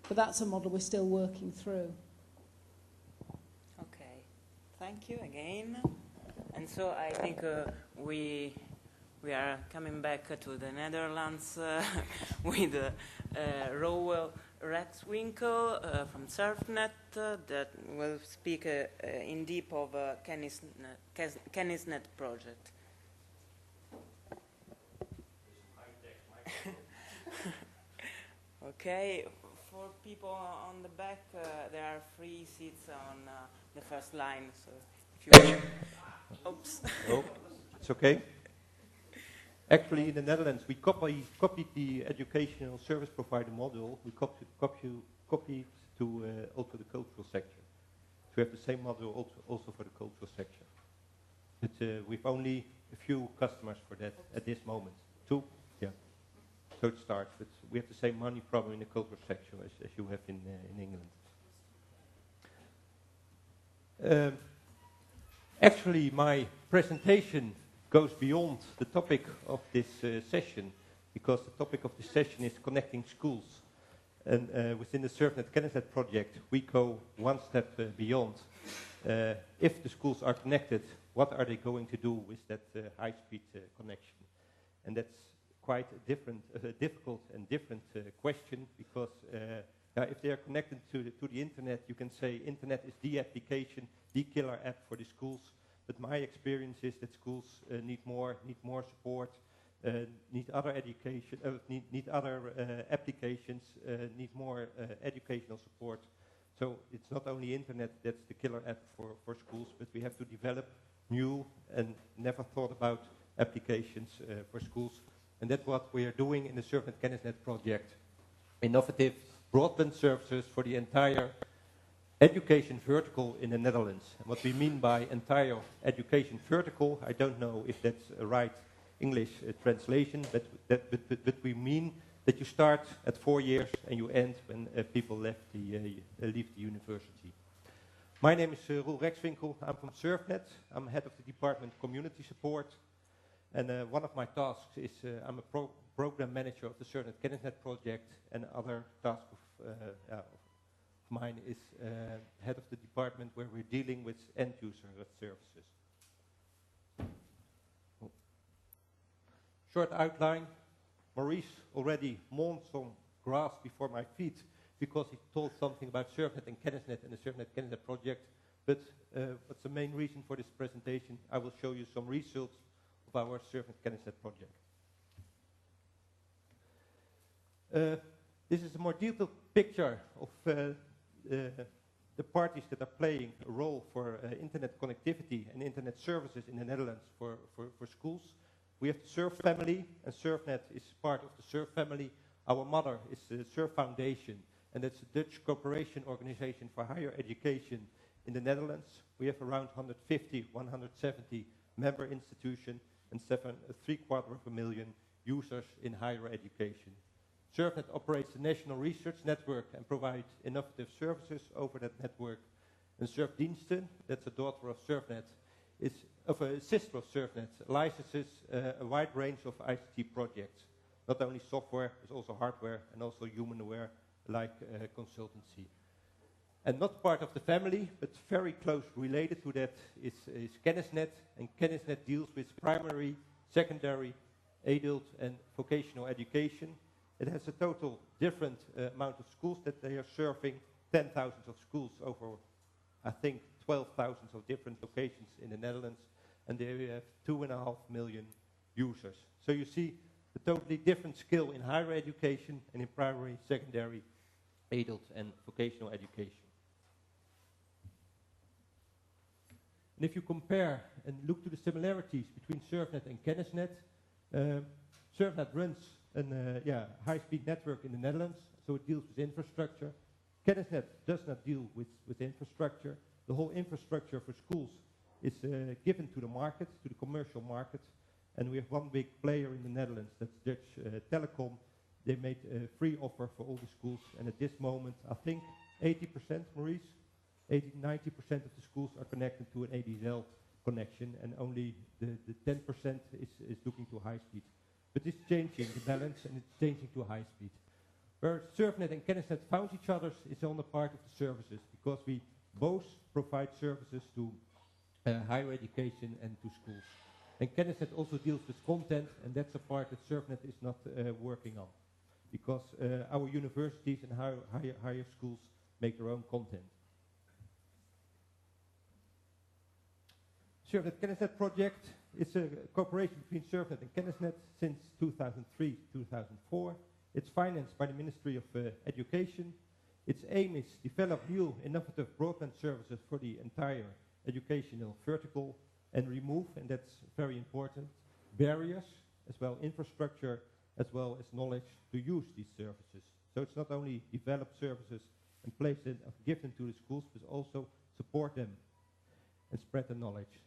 But that's a model we're still working through. Okay. Thank you again. And so I think we are coming back to the Netherlands with Roel Rexwinkel from Surfnet that will speak in deep of Kennisnet project. Okay, for people on the back, there are 3 seats on the first line. So if you oops. Oh, it's okay. Actually, in the Netherlands, we copied the educational service provider model. We copied to also the cultural section. To have the same model also for the cultural section. But we've only a few customers for that at this moment. 2, yeah. So it starts, but we have the same money problem in the cultural section as you have in England. Actually, my presentation goes beyond the topic of this session, because the topic of this session is connecting schools. And within the Surfnet Kennisnet project, we go one step beyond. If the schools are connected, what are they going to do with that high-speed connection? And that's quite a difficult and different question, because if they are connected to the internet, you can say internet is the application, the killer app for the schools. But my experience is that schools need more support, need other education, need other applications, need more educational support. So it's not only internet that's the killer app for schools, but we have to develop new and never thought about applications for schools. And that's what we are doing in the Surfnet Kennisnet project. Innovative broadband services for the entire education vertical in the Netherlands. And what we mean by entire education vertical, I don't know if that's a right English translation, but we mean that you start at 4 years and you end when people leave the university. My name is Roel Rexwinkel. I'm from SurfNet. I'm head of the department Community Support. And one of my tasks is I'm a program manager of the SurfNet Kennisnet project, and other task of mine is head of the department where we're dealing with end user services. Short outline. Maurice already mowned some grass before my feet because he told something about SurfNet and Kennisnet and the SurfNet Kennisnet project. But what's the main reason for this presentation? I will show you some results of our SurfNet Kennisnet project. This is a more detailed picture of the parties that are playing a role for internet connectivity and internet services in the Netherlands for schools. We have the Surf family, and SurfNet is part of the Surf family. Our mother is the Surf Foundation, and that's a Dutch cooperation organization for higher education in the Netherlands. We have around 150, 170 member institutions and 7.75 million users in higher education. SurfNet operates a national research network and provides innovative services over that network. And Surfdiensten, that's a daughter of SurfNet, is of a sister of SurfNet, licenses a wide range of ICT projects, not only software, but also hardware and also humanware, like consultancy. And not part of the family, but very close related to that is Kennisnet, and Kennisnet deals with primary, secondary, adult and vocational education. It has a total different amount of schools that they are serving, 10,000 of schools over, I think, 12,000 of different locations in the Netherlands, and they have 2.5 million users. So you see a totally different skill in higher education and in primary, secondary, adult and vocational education. And if you compare and look to the similarities between SurfNet and Kennisnet, SurfNet runs a high-speed network in the Netherlands, so it deals with infrastructure. Kennisnet does not deal with infrastructure. The whole infrastructure for schools is given to the market, to the commercial market, and we have one big player in the Netherlands, that's Dutch Telecom. They made a free offer for all the schools, and at this moment, I think 80%, Maurice, 80-90% of the schools are connected to an ADSL connection, and only the 10% is looking to high speed. But it's changing the balance, and it's changing to high speed. Where SurfNet and Kennisnet found each other is on the part of the services, because we both provide services to higher education and to schools. And Kennisnet also deals with content, and that's a part that SurfNet is not working on, because our universities and higher schools make their own content. SurfNet Kennisnet project is a cooperation between SurfNet and Kennisnet since 2003-2004. It's financed by the Ministry of Education. Its aim is to develop new innovative broadband services for the entire educational vertical and remove, and that's very important, barriers, as well infrastructure, as well as knowledge to use these services. So it's not only develop services and place them, give them to the schools, but also support them and spread the knowledge.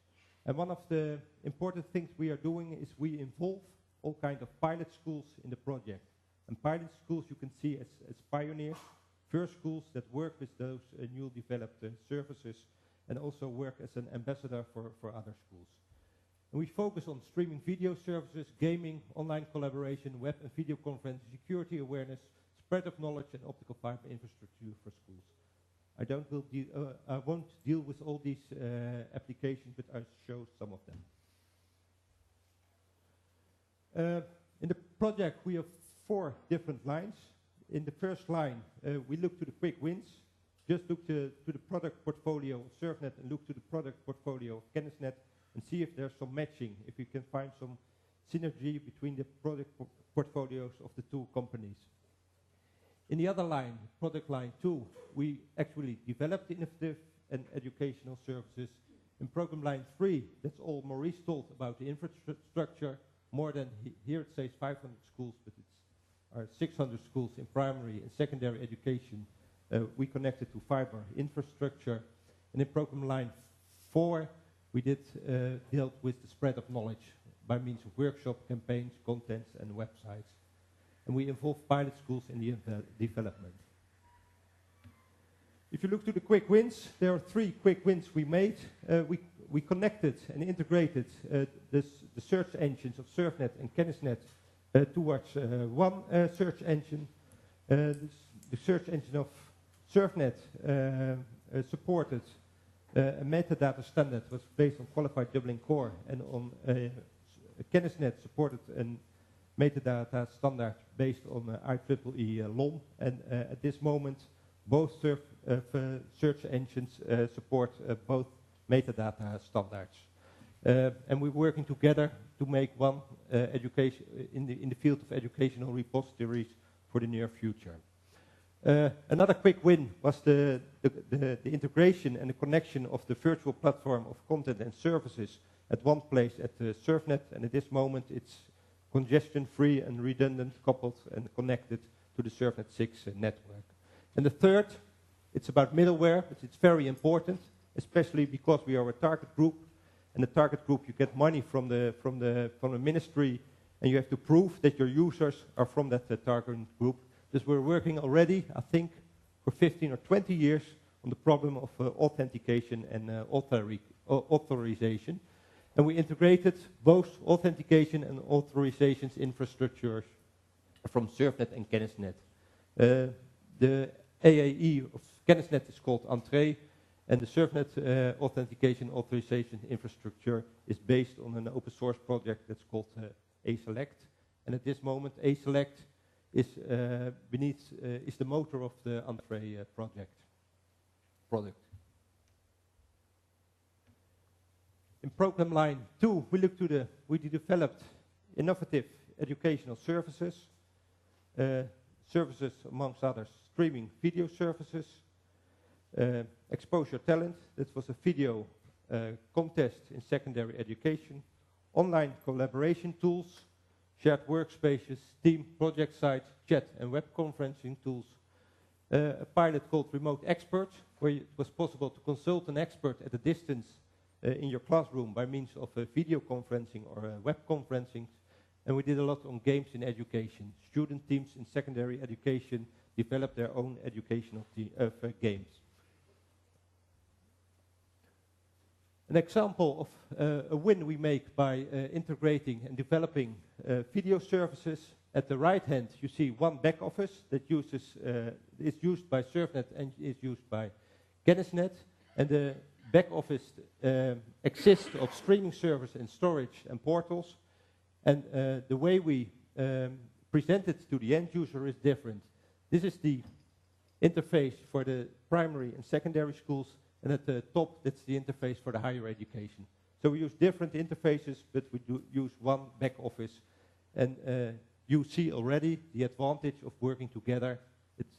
And one of the important things we are doing is we involve all kinds of pilot schools in the project. And pilot schools you can see as pioneers, first schools that work with those new developed services and also work as an ambassador for other schools. And we focus on streaming video services, gaming, online collaboration, web and video conferencing, security awareness, spread of knowledge and optical fiber infrastructure for schools. I won't deal with all these applications, but I'll show some of them. In the project, we have 4 different lines. In the first line, we look to the quick wins. Just look to the product portfolio of SurfNet and look to the product portfolio of Kennisnet and see if there's some matching, if we can find some synergy between the product portfolios of the 2 companies. In the other line, product line 2, we actually developed innovative and educational services. In program line 3, that's all Maurice told about the infrastructure. More than, here it says 500 schools, but it's are 600 schools in primary and secondary education. We connected to fiber infrastructure. And in program line 4, we did deal with the spread of knowledge by means of workshop, campaigns, contents, and websites. And we involved pilot schools in the development. If you look to the quick wins, there are 3 quick wins we made. We connected and integrated the search engines of SurfNet and Kennisnet towards one search engine. The search engine of SurfNet supported a metadata standard was based on qualified Dublin core, and on Kennisnet supported a metadata standard based on IEEE LOM. And at this moment, both search engines support both metadata standards. And we're working together to make one education in the field of educational repositories for the near future. Another quick win was the integration and the connection of the virtual platform of content and services at one place at the SurfNet, and at this moment it's congestion-free and redundant, coupled and connected to the SurfNet 6 network. And the third, it's about middleware, but it's very important, especially because we are a target group, and the target group, you get money from the ministry, and you have to prove that your users are from that target group. Thus we're working already, I think, for 15 or 20 years on the problem of authentication and authorization. And we integrated both authentication and authorizations infrastructures from SurfNet and Kennisnet. The AAE of Kennisnet is called Entree, and the SurfNet authentication authorization infrastructure is based on an open source project that's called A-Select. And at this moment, A-Select is is the motor of the Entree product. In program line 2, we developed innovative educational services, services amongst others, streaming video services, Exposure Talent, that was a video contest in secondary education, online collaboration tools, shared workspaces, team project sites, chat and web conferencing tools, a pilot called Remote Expert, where it was possible to consult an expert at a distance in your classroom by means of video conferencing or web conferencing. And we did a lot on games in education. Student teams in secondary education developed their own educational games. An example of a win we make by integrating and developing video services. At the right hand, you see one back office that is used by SurfNet and is used by Kennisnet. And the back office exists of streaming servers and storage and portals. And the way we present it to the end user is different. This is the interface for the primary and secondary schools, and at the top, that's the interface for the higher education. So we use different interfaces, but we do use one back office. And you see already the advantage of working together.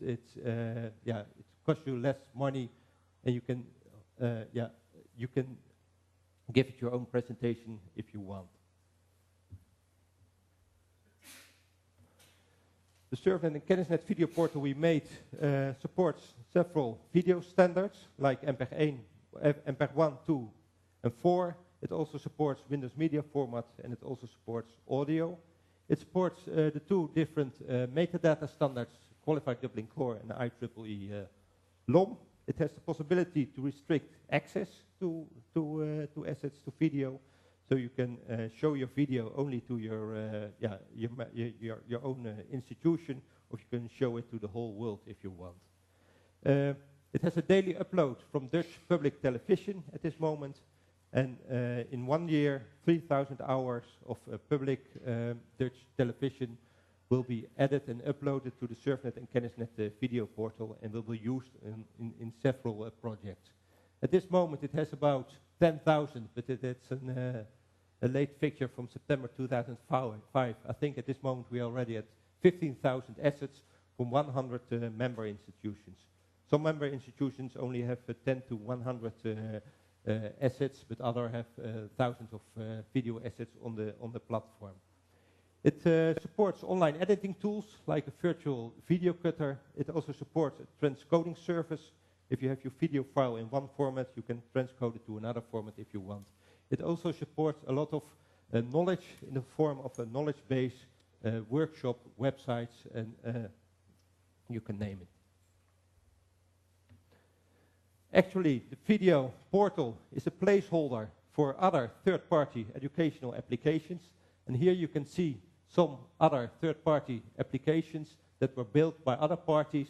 It costs you less money, and you can give it your own presentation if you want. The SurfNet and Kennisnet video portal we made supports several video standards like MPEG 1, 2, and 4. It also supports Windows Media Format, and it also supports audio. It supports the 2 different metadata standards, Qualified Dublin Core and IEEE LOM. It has the possibility to restrict access to assets, to video. So you can show your video only to your own institution, or you can show it to the whole world if you want. It has a daily upload from Dutch public television at this moment, and in 1 year, 3,000 hours of public Dutch television will be added and uploaded to the SurfNet and Kennisnet video portal, and will be used in several projects. At this moment, it has about 10,000, but it's a late figure from September 2005. I think at this moment we are already at 15,000 assets from 100 member institutions. Some member institutions only have 10 to 100 assets, but others have thousands of video assets on the platform. It supports online editing tools like a virtual video cutter. It also supports a transcoding service. If you have your video file in one format, you can transcode it to another format if you want. It also supports a lot of knowledge in the form of a knowledge base, workshop, websites, and you can name it. Actually, the video portal is a placeholder for other third-party educational applications. And here you can see some other third-party applications that were built by other parties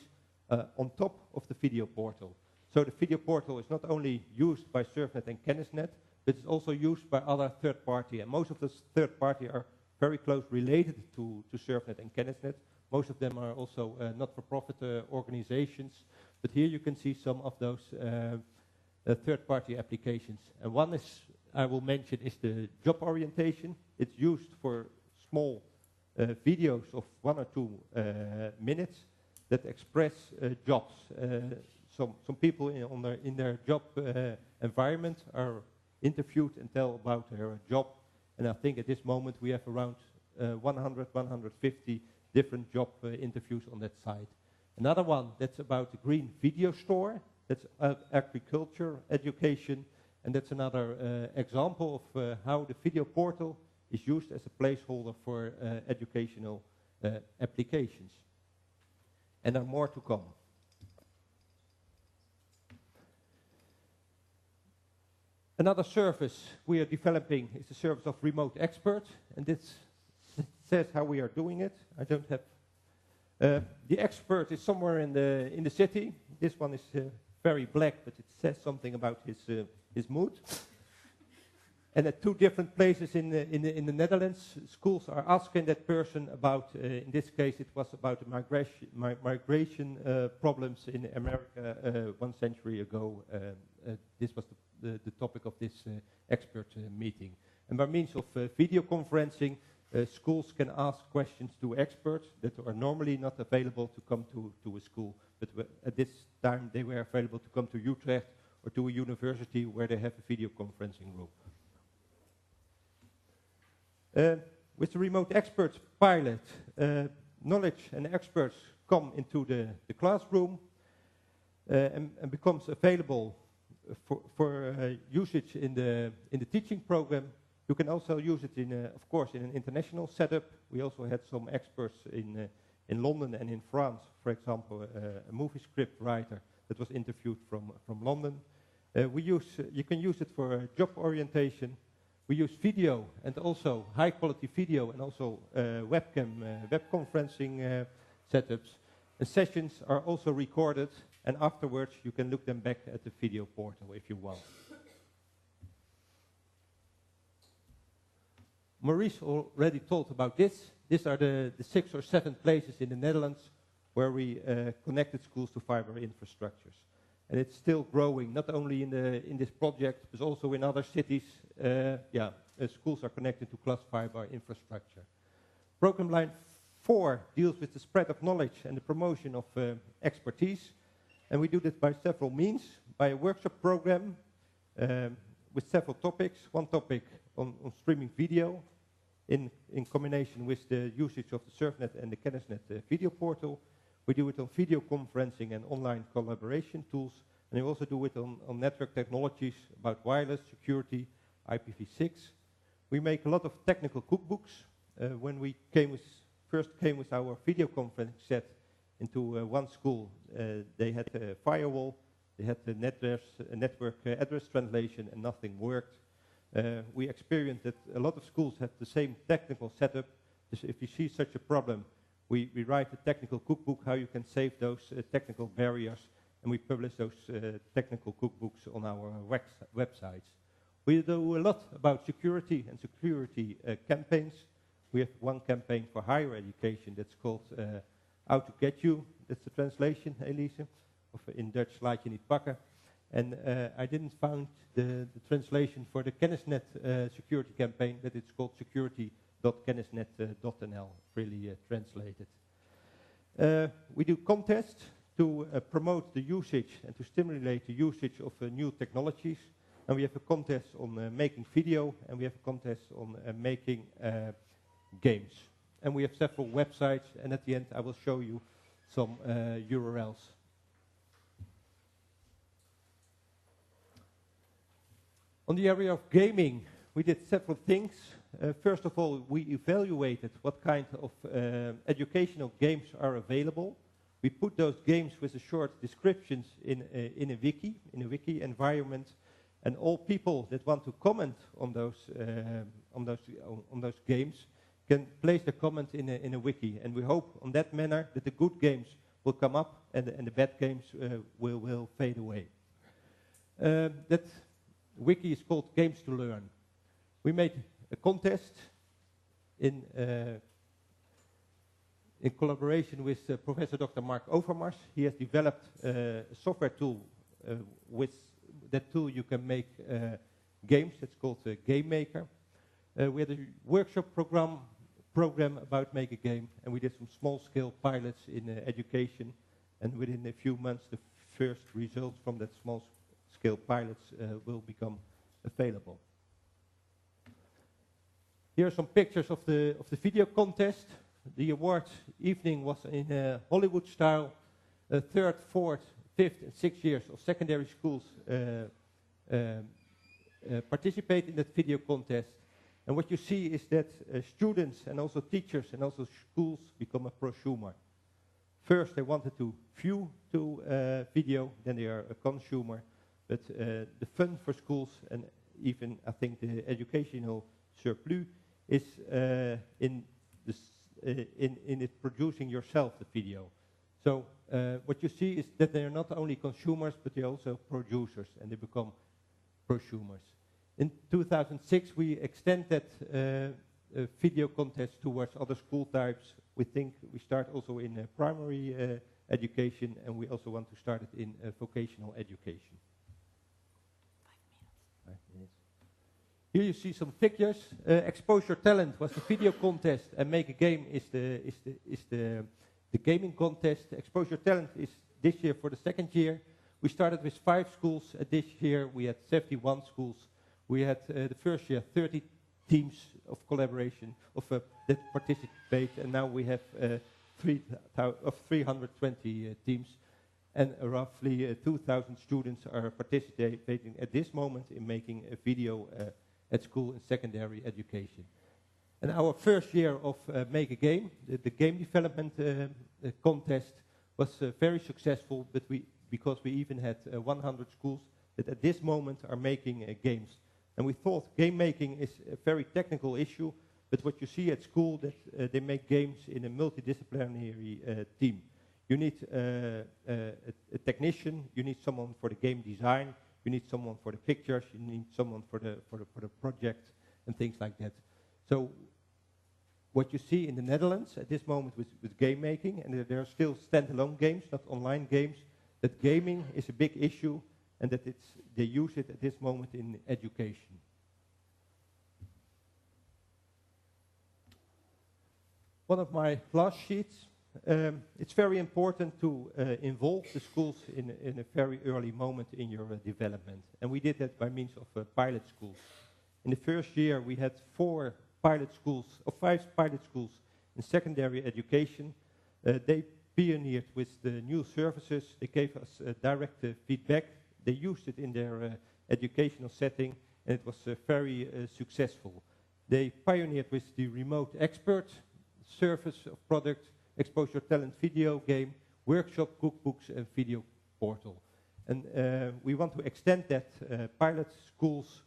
on top of the video portal. So the video portal is not only used by SurfNet and CanisNet, but it's also used by other third-party. And most of those third-party are very close related to SurfNet and CanisNet. Most of them are also not-for-profit organizations. But here you can see some of those third-party applications. And one is, I will mention, is the job orientation. It's used for small videos of 1 or 2 minutes that express jobs. Some people in their job environment are interviewed and tell about their job. And I think at this moment we have around 100, 150 different job interviews on that site. Another one that's about the green video store. That's agriculture education. And that's another example of how the video portal is used as a placeholder for educational applications. And there are more to come. Another service we are developing is the service of remote expert, and this says how we are doing it. I don't have the expert is somewhere in the city. This one is very black, but it says something about his mood. And at 2 different places in the Netherlands, schools are asking that person about. In this case, it was about the migration problems in America 1 century ago. This was the topic of this expert meeting. And by means of video conferencing, schools can ask questions to experts that are normally not available to come to a school. But at this time, they were available to come to Utrecht or to a university where they have a video conferencing room. With the remote experts pilot, knowledge and experts come into the classroom and becomes available for usage in the teaching program. You can also use it of course, in an international setup. We also had some experts in London and in France. For example, a movie script writer that was interviewed from London. You can use it for job orientation. We use video and also high quality video and also webcam, web conferencing setups. And sessions are also recorded, and afterwards you can look them back at the video portal if you want. Maurice already told about this. These are the 6 or 7 places in the Netherlands where we connected schools to fiber infrastructures. And it's still growing, not only in this project, but also in other cities. Schools are connected to glass fiber infrastructure. Program line 4 deals with the spread of knowledge and the promotion of expertise. And we do this by several means. By a workshop program with several topics. One topic on streaming video in combination with the usage of the SurfNet and the CanisNet video portal. We do it on video conferencing and online collaboration tools. And we also do it on network technologies about wireless, security, IPv6. We make a lot of technical cookbooks. When we first came with our video conference set into one school, they had a firewall, they had the network address translation, and nothing worked. We experienced that a lot of schools have the same technical setup. So if you see such a problem, we write a technical cookbook how you can save those technical barriers, and we publish those technical cookbooks on our websites. We do a lot about security and security campaigns. We have one campaign for higher education that's called How to Get You. That's the translation, Elise, of in Dutch, laat je niet pakken. And I didn't find the translation for the CanisNet security campaign, but it's called security.canisnet.nl, really translated. We do contests to promote the usage and to stimulate the usage of new technologies. And we have a contest on making video, and we have a contest on making games. and we have several websites, and at the end I will show you some URLs. On the area of gaming, we did several things. First of all, we evaluated what kind of educational games are available. We put those games with the short descriptions in a wiki environment, and all people that want to comment on those games can place their comment in a wiki. And we hope on that manner that the good games will come up and the bad games will fade away. That wiki is called Games to Learn. We made a contest in collaboration with Professor Dr. Mark Overmars. He has developed a software tool. With that tool you can make games. That's called Game Maker. We had a workshop program about make a game, and we did some small-scale pilots in education, and within a few months the first results from that small-scale pilots will become available. Here are some pictures of the video contest. The award evening was in a Hollywood style. 3rd, 4th, 5th and 6th years of secondary schools participate in that video contest. And what you see is that students and also teachers and also schools become a prosumer. First they wanted to view to video, then they are a consumer. But the fun for schools and even I think the educational surplus is in it producing yourself the video. So what you see is that they are not only consumers, but they are also producers, and they become prosumers. In 2006, we extend that video contest towards other school types. We think we start also in primary education, and we also want to start it in vocational education. 5 minutes. Here you see some figures. Expose Your Talent was the video contest, and Make a Game is the gaming contest. Expose Your Talent is this year for the 2nd year. We started with 5 schools. This year we had 71 schools. We had the first year 30 teams of collaboration that participate, and now we have 320 teams, and roughly 2,000 students are participating at this moment in making a video at school in secondary education. And our first year of Make a Game, the game development contest, was very successful, but because we even had 100 schools that at this moment are making games. And we thought game making is a very technical issue, but what you see at school that they make games in a multidisciplinary team. You need a technician, you need someone for the game design, you need someone for the pictures, you need someone for the project and things like that. So what you see in the Netherlands at this moment with game making, and there are still standalone games, not online games, that gaming is a big issue, and that they use it at this moment in education. One of my last sheets. It's very important to involve the schools in a very early moment in your development, and we did that by means of pilot schools. In the first year we had 5 pilot schools in secondary education. They pioneered with the new services. They gave us direct feedback. They used it in their educational setting, and it was very successful. They pioneered with the remote expert service of product, Expose Your Talent video game, workshop, cookbooks, and video portal. And we want to extend that pilot schools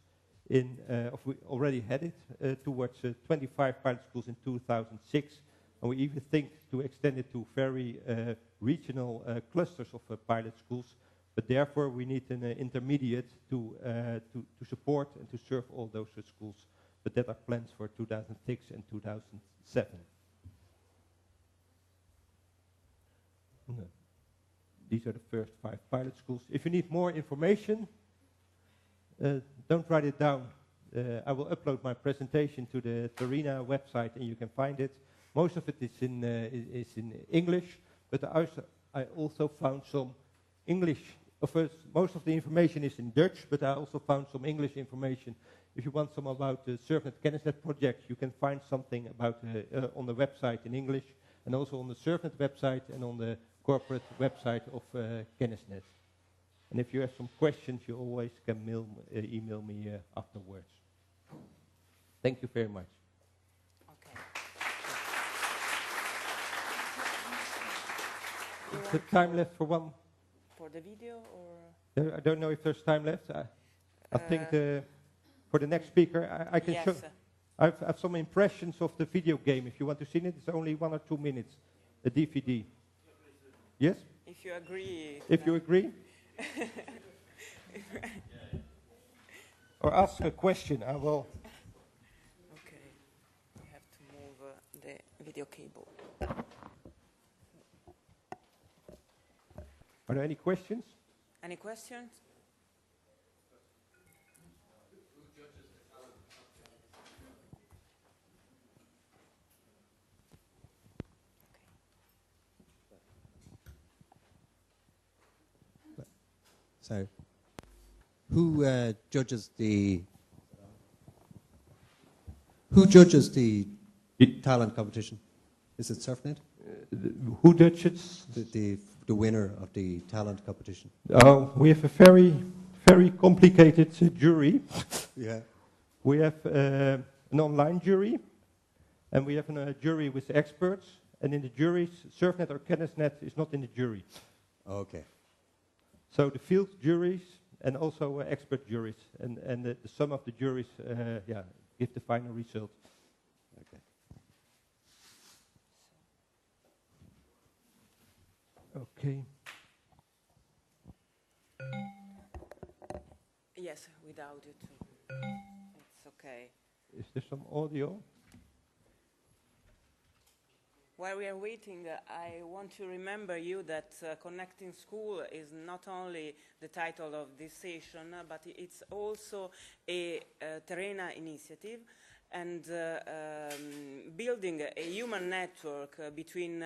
we already had it towards 25 pilot schools in 2006, and we even think to extend it to very regional clusters of pilot schools. But therefore, we need an intermediate to support and to serve all those schools. But that are plans for 2006 and 2007. No. These are the first 5 pilot schools. If you need more information, don't write it down. I will upload my presentation to the Tarina website, and you can find it. Most of it is in English, but I also found some English. Most of the information is in Dutch, but I also found some English information if you want some about the SurfNet Kennisnet project, you can find something about on the website in English, and also on the SurfNet website and on the corporate website of Kennisnet. And if you have some questions, you always can email me afterwards. Thank you very much. Okay. Is there time left for one? For the video or? I don't know if there's time left. I think for the next speaker, I can show. I have some impressions of the video game. If you want to see it, it's only 1 or 2 minutes, a DVD. Yes? If you agree. If you agree? Or ask a question, I will. Okay. We have to move the video cable. Are there any questions? Any questions? So, who judges the talent competition? Is it SurfNet? Who judges? The winner of the talent competition. Oh, we have a very complicated jury. Yeah. We have an online jury, and we have a jury with experts. And in the juries, SurfNet or Kennisnet is not in the jury. Okay. So the field juries and also expert juries, and the sum of the juries, give the final result. Okay. Okay. Yes, without it. It's okay. Is there some audio? While we are waiting, I want to remember you that Connecting School is not only the title of this session, but it's also a Terena initiative, and building a human network between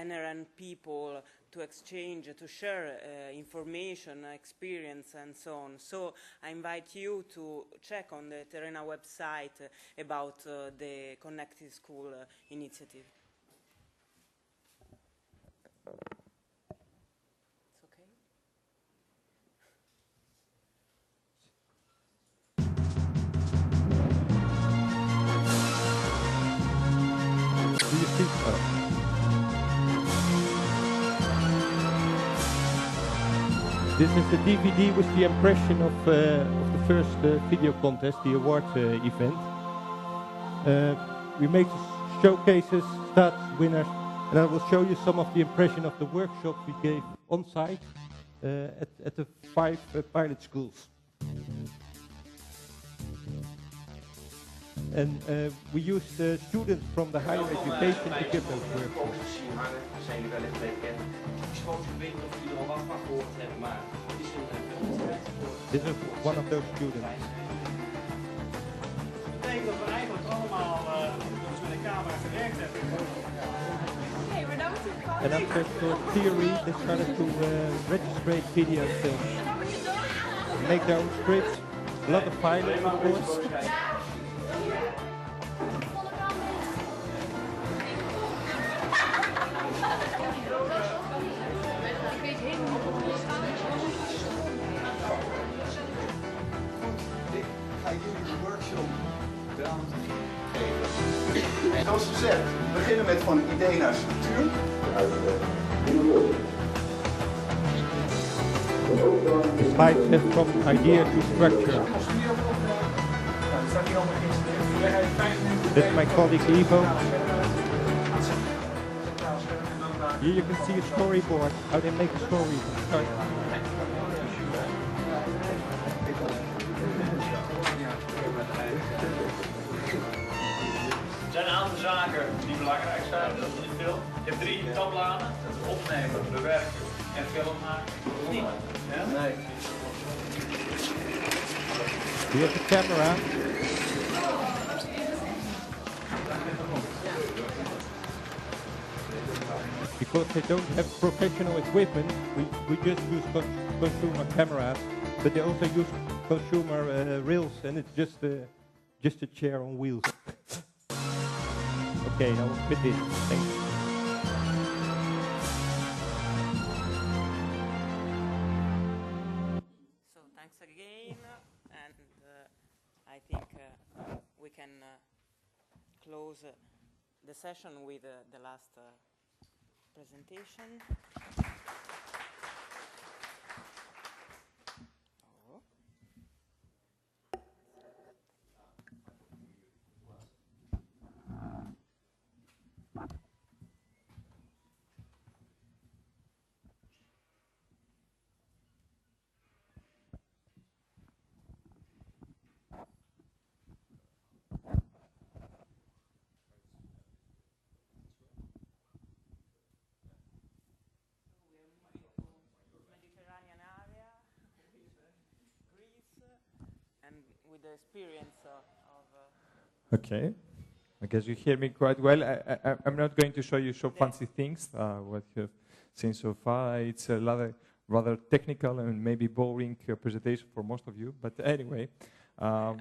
NRN people to exchange, to share information, experience, and so on. So I invite you to check on the Terena website about the Connecting School initiative. It's okay? Do you see? This is the DVD with the impression of the first video contest, the award event. We make showcases, stats, winners, and I will show you some of the impression of the workshops we gave on site at the 5 pilot schools. And we used students from the higher education to give those workshops. This is one of those students. Ik denk dat we eigenlijk allemaal dus met de camera gewerkt hebben. And after short theory, they started to register video films, make their own scripts, a lot of pilots, of course. Zoals gezegd, we beginnen met van idee naar structuur. The slide is from idea to structure. That's my colleague Ivo. Here you can see a storyboard, how they make a story. Er zijn een aantal zaken die belangrijk zijn in de film. Je hebt 3 tabbladen: het opnemen, bewerken en film maken. Niet? Ja? Nee. Here's the camera. Because they don't have professional equipment, we just use consumer cameras, but they also use consumer rails, and it's just a chair on wheels. Okay, I will quit this. Thank you. So thanks again, and I think we can close the session with the last presentation. With the experience of Okay, I guess you hear me quite well. I'm not going to show you so fancy things, what you have seen so far. It's a rather technical and maybe boring presentation for most of you, but anyway. I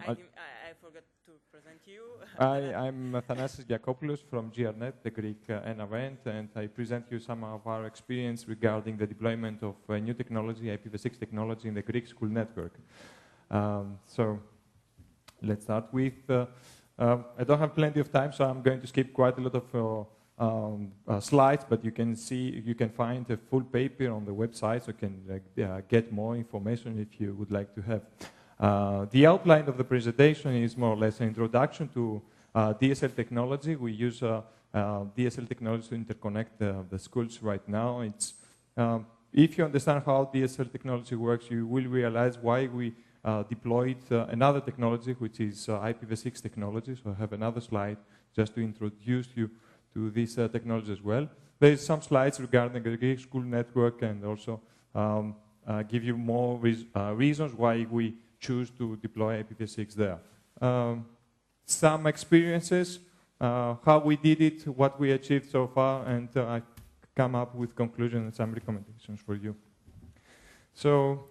forgot to present you. I'm Athanasis Giakopoulos from GRNet, the Greek NRN, and I present you some of our experience regarding the deployment of new technology, IPv6 technology in the Greek school network. So let's start with, I don't have plenty of time, so I'm going to skip quite a lot of slides, but you can see, you can find a full paper on the website, so you can get more information if you would like to have. The outline of the presentation is more or less an introduction to DSL technology. We use DSL technology to interconnect the schools right now. It's, if you understand how DSL technology works, you will realize why we deployed another technology, which is IPv6 technology. So I have another slide just to introduce you to this technology as well. There is some slides regarding the Greek school network and also give you more reasons why we choose to deploy IPv6 there. Some experiences, how we did it, what we achieved so far, and I come up with conclusions and some recommendations for you. So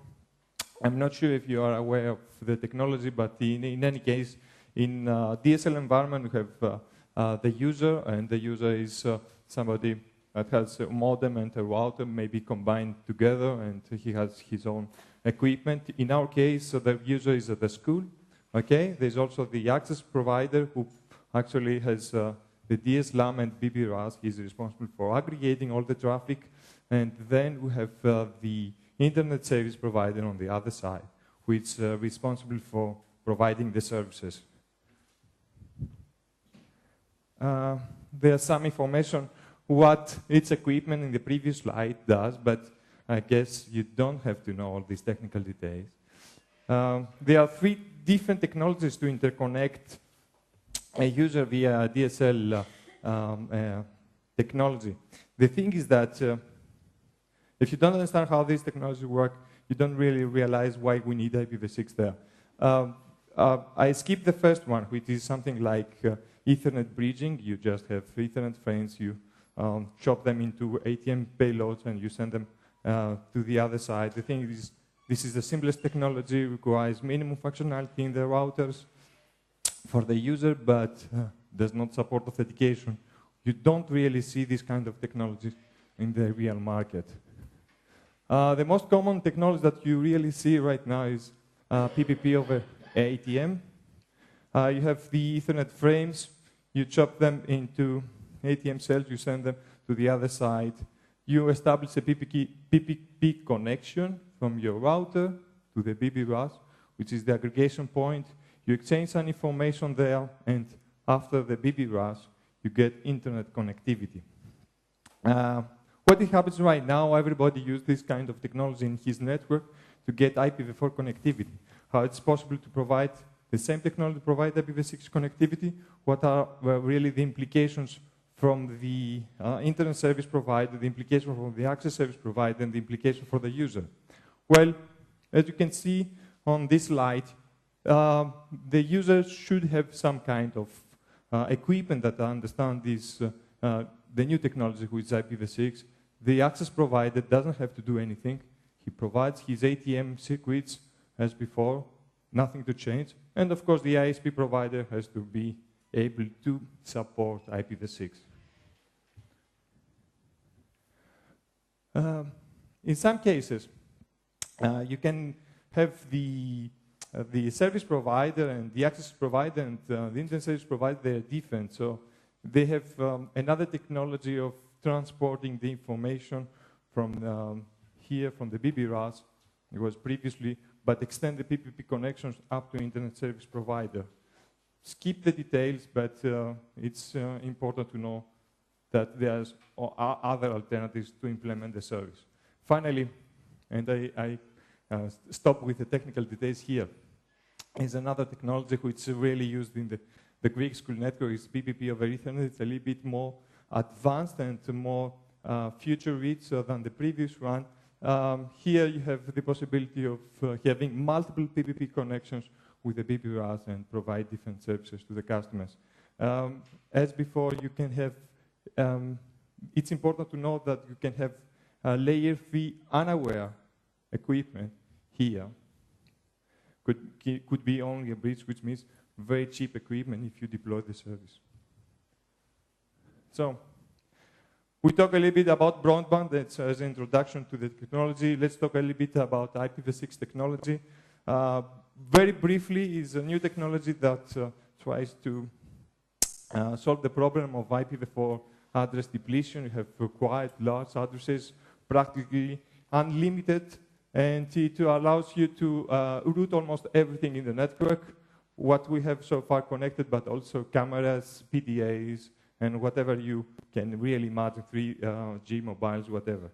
I'm not sure if you are aware of the technology, but in any case, in DSL environment, we have the user, and the user is somebody that has a modem and a router maybe combined together, and he has his own equipment. In our case, the user is at the school. Okay, there's also the access provider who actually has the DSLAM and BBRAS. He's responsible for aggregating all the traffic, and then we have the internet service provider on the other side, which is responsible for providing the services. There's some information what its equipment in the previous slide does, but I guess you don't have to know all these technical details. There are 3 different technologies to interconnect a user via DSL technology. The thing is that if you don't understand how these technologies work, you don't really realize why we need IPv6 there. I skipped the first one, which is something like Ethernet bridging. You just have Ethernet frames, you chop them into ATM payloads, and you send them to the other side. The thing is, this is the simplest technology, requires minimum functionality in the routers for the user, but does not support authentication. You don't really see this kind of technology in the real market. The most common technology that you really see right now is PPP over ATM. You have the Ethernet frames. You chop them into ATM cells. You send them to the other side. You establish a PPP connection from your router to the BBRAS, which is the aggregation point. You exchange some information there, and after the BBRAS, you get internet connectivity. What happens right now, everybody uses this kind of technology in his network to get IPv4 connectivity. How it's possible to provide the same technology to provide IPv6 connectivity? What are really the implications from the internet service provider, the implication from the access service provider, and the implication for the user? Well, as you can see on this slide, the user should have some kind of equipment that understand this, the new technology, which is IPv6. The access provider doesn't have to do anything. He provides his ATM circuits as before, nothing to change. And of course, the ISP provider has to be able to support IPv6. In some cases, you can have the service provider and the access provider and the internet service provider, they're different. So they have another technology of transporting the information from here, from the BBRAS, it was previously, but extend the PPP connections up to internet service provider. Skip the details, but it's important to know that there's other alternatives to implement the service. Finally, and I stop with the technical details here, is another technology which is really used in the Greek school network, is PPP over Ethernet. It's a little bit more advanced and more future-rich than the previous one. Here you have the possibility of having multiple PPP connections with the BBRAS and provide different services to the customers. As before, you can have, it's important to know that you can have layer 3 unaware equipment here. Could be only a bridge, which means very cheap equipment if you deploy the service. So, we talk a little bit about broadband. That's as an introduction to the technology. Let's talk a little bit about IPv6 technology. Very briefly, is a new technology that tries to solve the problem of IPv4 address depletion. You have quite large addresses, practically unlimited, and it allows you to route almost everything in the network, what we have so far connected, but also cameras, PDAs, and whatever you can really imagine, 3G mobiles, whatever.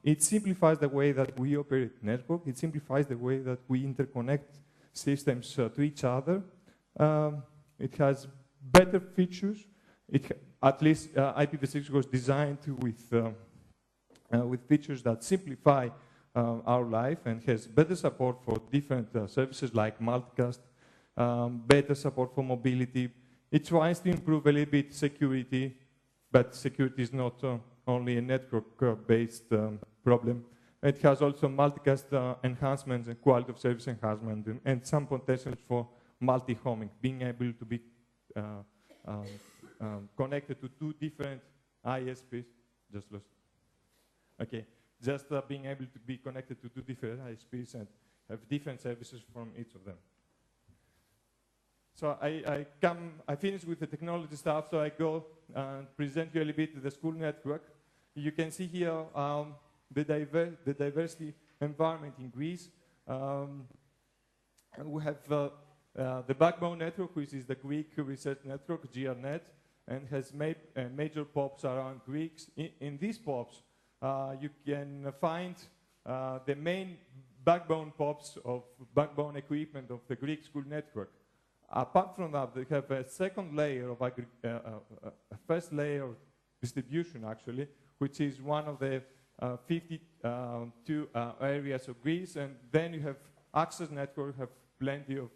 It simplifies the way that we operate network. It simplifies the way that we interconnect systems to each other. It has better features. At least IPv6 was designed with features that simplify our life and has better support for different services like multicast, better support for mobility. It tries to improve a little bit security, but security is not only a network-based problem. It has also multicast enhancements and quality of service enhancement and some potential for multi-homing, being able to be connected to 2 different ISPs. Just lost. Okay, just being able to be connected to 2 different ISPs and have different services from each of them. So I finish with the technology stuff, so I go and present you a little bit the school network. You can see here the diversity environment in Greece. We have the backbone network, which is the Greek research network, GRNet, and has major POPs around Greeks. In these POPs, you can find the main backbone POPs of backbone equipment of the Greek school network. Apart from that, they have a second layer of a first layer of distribution, actually, which is one of the 52 areas of Greece, and then you have access network, have plenty of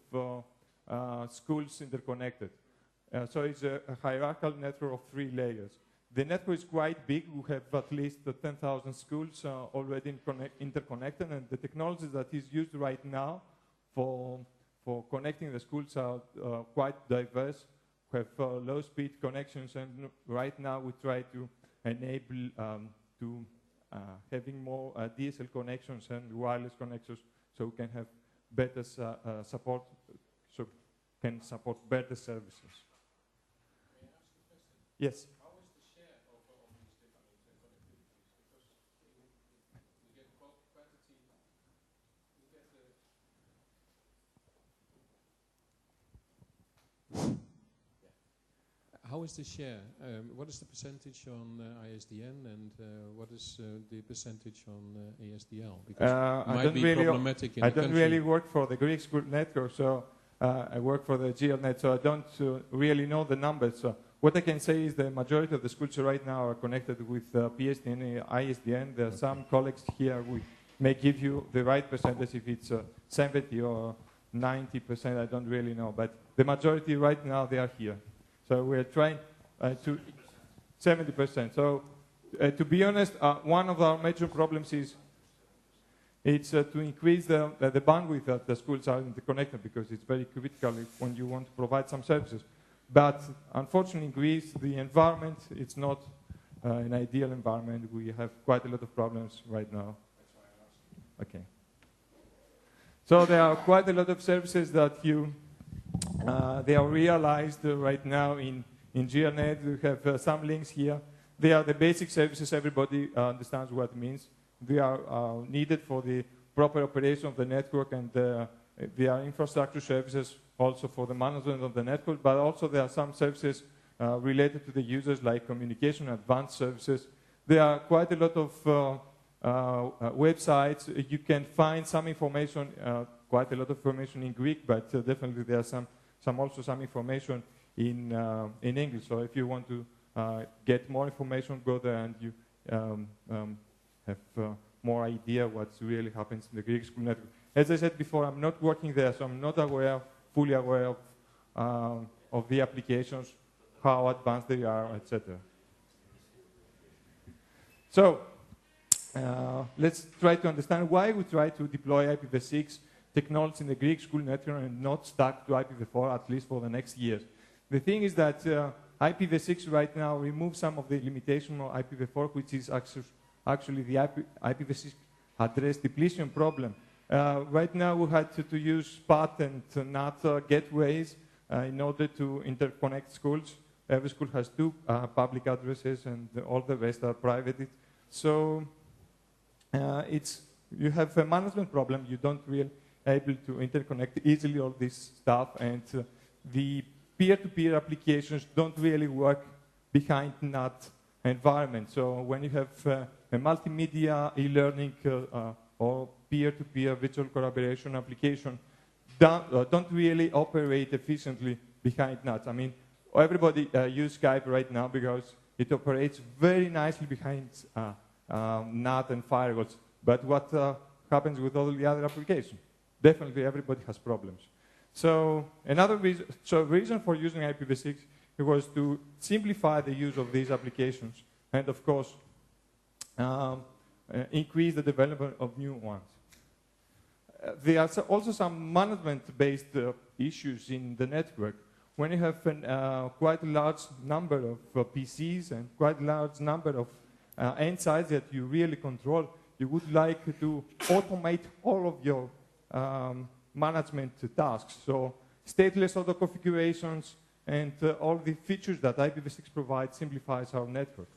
schools interconnected. So it's a hierarchical network of 3 layers. The network is quite big. We have at least 10,000 schools already interconnected, and the technology that is used right now for connecting the schools are quite diverse. We have low-speed connections, and right now we try to enable having more DSL connections and wireless connections, so we can have better support, so can support better services. May I ask a question? Yes. How is the share of these different connectivities? Because we get quantity, we get the... How is the share? What is the percentage on ISDN and what is the percentage on ASDL? Because it might be problematic in the country. I don't really work for the Greek school network, so I work for the GLNet, so I don't really know the numbers. So what I can say is the majority of the schools right now are connected with PSTN and ISDN. There are some colleagues here who may give you the right percentage if it's 70 or 90%, I don't really know. But the majority right now, they are here. So we're trying to 70%. So to be honest, one of our major problems it's to increase the bandwidth that the schools are interconnected, because it's very critical when you want to provide some services. But unfortunately in Greece, the environment, it's not an ideal environment. We have quite a lot of problems right now. Okay. So there are quite a lot of services that they are realized right now in GRNet. We have some links here. They are the basic services. Everybody understands what it means. They are needed for the proper operation of the network, and they are infrastructure services also for the management of the network, but also there are some services related to the users, like communication, advanced services. There are quite a lot of websites. You can find some information, quite a lot of information in Greek, but definitely there are also some information in English. So if you want to get more information, go there and you have more idea what really happens in the Greek school network. As I said before, I'm not working there, so I'm not fully aware of the applications, how advanced they are, etc. So let's try to understand why we try to deploy IPv6 technology in the Greek school network and not stuck to IPv4, at least for the next years. The thing is that IPv6 right now removes some of the limitation of IPv4, which is actually the IPv6 address depletion problem. Right now we had to use PAT and NAT gateways in order to interconnect schools. Every school has two public addresses and all the rest are private. So you have a management problem. You don't really able to interconnect easily all this stuff, and the peer-to-peer applications don't really work behind NAT environment. So when you have a multimedia e-learning or peer-to-peer virtual collaboration application, don't really operate efficiently behind NAT. I mean, everybody use Skype right now because it operates very nicely behind NAT and firewalls. But what happens with all the other applications? Definitely everybody has problems. So another reason for using IPv6 was to simplify the use of these applications and, of course, increase the development of new ones. There are also some management-based issues in the network. When you have quite a large number of PCs and quite a large number of end sites that you really control, you would like to automate all of your management tasks. So stateless auto configurations and all the features that IPv6 provides simplifies our network.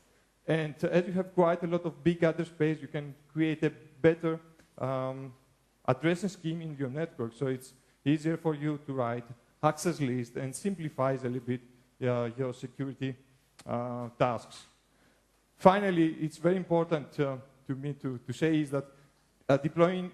And as you have quite a lot of big address space, you can create a better addressing scheme in your network. So it's easier for you to write access list and simplifies a little bit your security tasks. Finally, it's very important to me to say is that deploying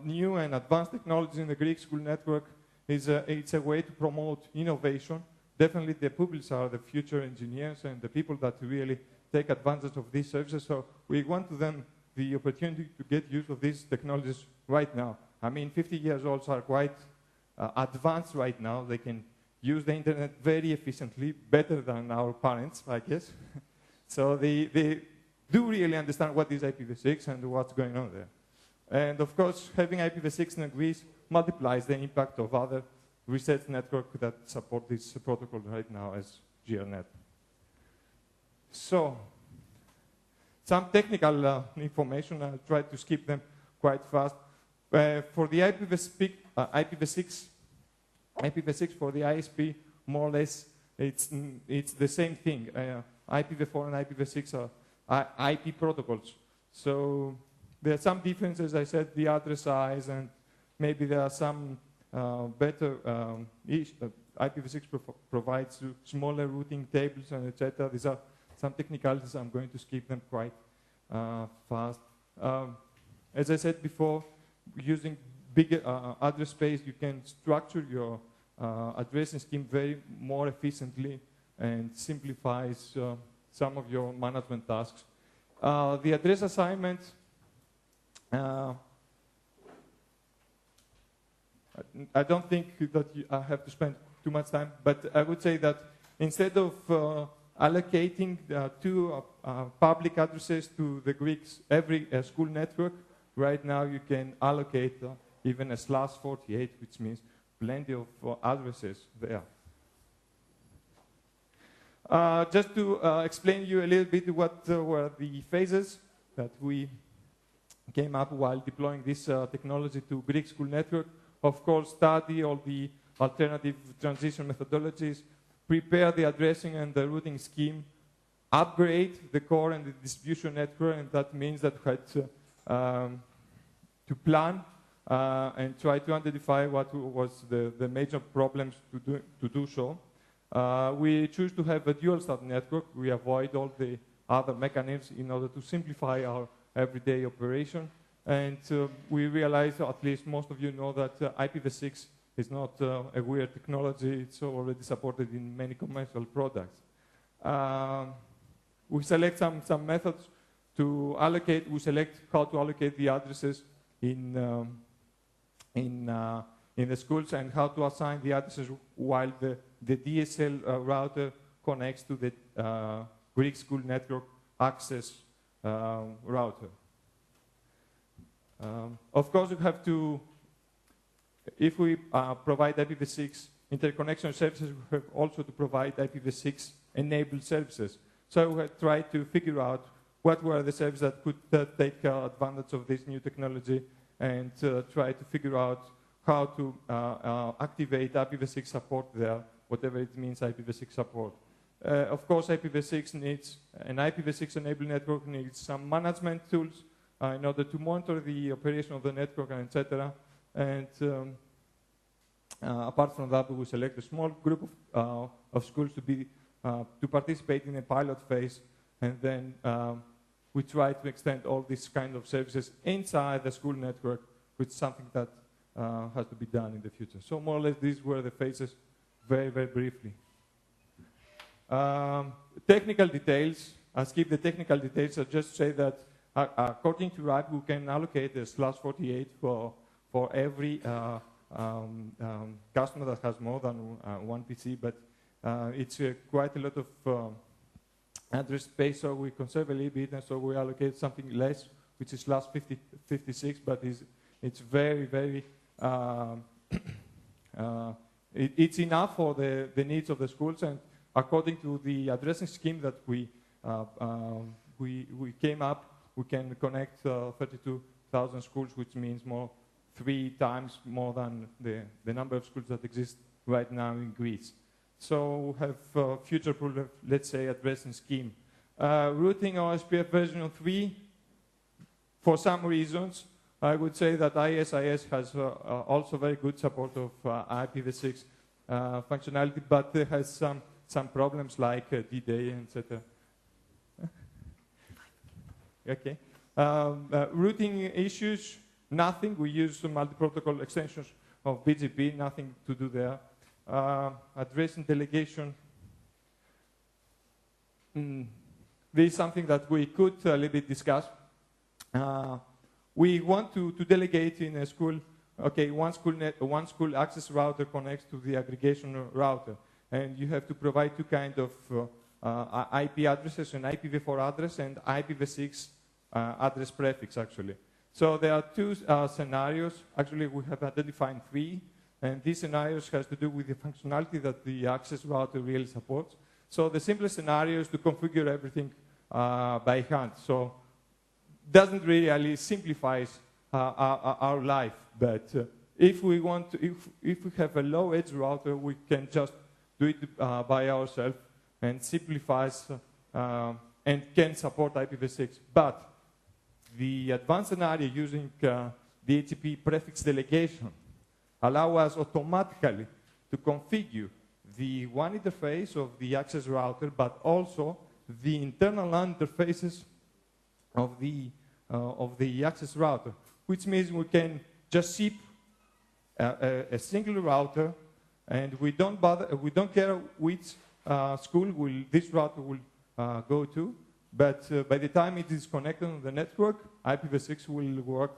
new and advanced technologies in the Greek school network it's a way to promote innovation. Definitely the pupils are the future engineers and the people that really take advantage of these services. So we want to them the opportunity to get use of these technologies right now. I mean, 50-year-olds are quite advanced right now. They can use the internet very efficiently, better than our parents, I guess. So they do really understand what is IPv6 and what's going on there. And of course, having IPv6 in Greece multiplies the impact of other research networks that support this protocol right now as GRNet. So, some technical information, I'll try to skip them quite fast. For the IPv6 for the ISP, more or less, it's the same thing. IPv4 and IPv6 are IP protocols. So there are some differences, I said, the address size, and maybe there are some better IPv6 provides smaller routing tables and etc. These are some technicalities. I'm going to skip them quite fast. As I said before, using bigger address space, you can structure your addressing scheme more efficiently and simplifies some of your management tasks. The address assignment, I don't think that I have to spend too much time, but I would say that instead of allocating two public addresses to the Greeks, every school network, right now you can allocate even a /48, which means plenty of addresses there. Just to explain you a little bit what were the phases that we came up while deploying this technology to Greek school network. Of course, study all the alternative transition methodologies, prepare the addressing and the routing scheme, upgrade the core and the distribution network, and that means that we had to plan and try to identify what was the major problems to do so. We choose to have a dual start network. We avoid all the other mechanisms in order to simplify our everyday operation. And we realize, at least most of you know, that IPv6 is not a weird technology. It's already supported in many commercial products. We select some methods to allocate. We select how to allocate the addresses in the schools and how to assign the addresses while the DSL router connects to the Greek school network access router. Of course, you have to, if we provide IPv6 interconnection services, we have also to provide IPv6 enabled services. So we have tried to figure out what were the services that could take advantage of this new technology and try to figure out how to activate IPv6 support there, whatever it means IPv6 support. Of course, IPv6 needs, an IPv6 enabled network needs some management tools in order to monitor the operation of the network, and etc. And apart from that, we select a small group of schools to participate in a pilot phase, and then we try to extend all these kind of services inside the school network, which is something that has to be done in the future. So more or less, these were the phases, very, very briefly. Technical details. I'll skip the technical details. I'll just say that according to RIPE, we can allocate a /48 for every customer that has more than one PC, but it's quite a lot of address space, so we conserve a little bit, and so we allocate something less, which is /56, but it's very, very, it's enough for the needs of the schools, and according to the addressing scheme that we came up, we can connect 32,000 schools, which means 3 times more than the number of schools that exist right now in Greece. So we have future-proof, let's say, addressing scheme. Routing OSPF version 3, for some reasons, I would say that ISIS has also very good support of IPv6 functionality, but it has some problems like D-Day, etc. Okay. Routing issues, nothing. We use some multi-protocol extensions of BGP, nothing to do there. Addressing delegation. This is something that we could a little bit discuss. We want to delegate in a school. Okay, one school access router connects to the aggregation router, and you have to provide 2 kinds of IP addresses, an IPv4 address and IPv6 address prefix, actually. So there are 2 scenarios. Actually, we have identified 3. And these scenarios has to do with the functionality that the access router really supports. So the simplest scenario is to configure everything by hand. So doesn't really simplifies our life. But if we want to, if we have a low edge router, we can just do it by ourselves and simplifies and can support IPv6. But the advanced scenario using the DHCP prefix delegation allow us automatically to configure the one interface of the access router, but also the internal LAN interfaces of the access router, which means we can just ship a single router, and we don't care which school this router will go to, but by the time it is connected on the network, IPv6 will work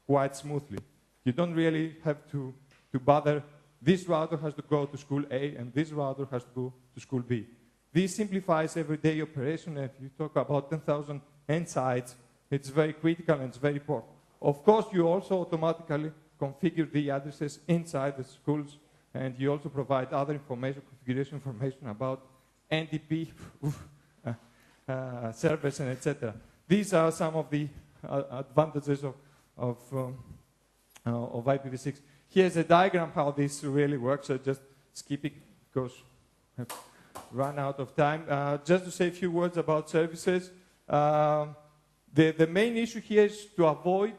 quite smoothly. You don't really have to bother. This router has to go to school A, and this router has to go to school B. This simplifies everyday operation. If you talk about 10,000 end sites, It's very critical and it's very important. Of course, you also automatically configure the addresses inside the schools, and you also provide other information, configuration information about NDP servers and etc. These are some of the advantages of IPv6. Here's a diagram how this really works. I just skip it because I've run out of time. Just to say a few words about services. The main issue here is to avoid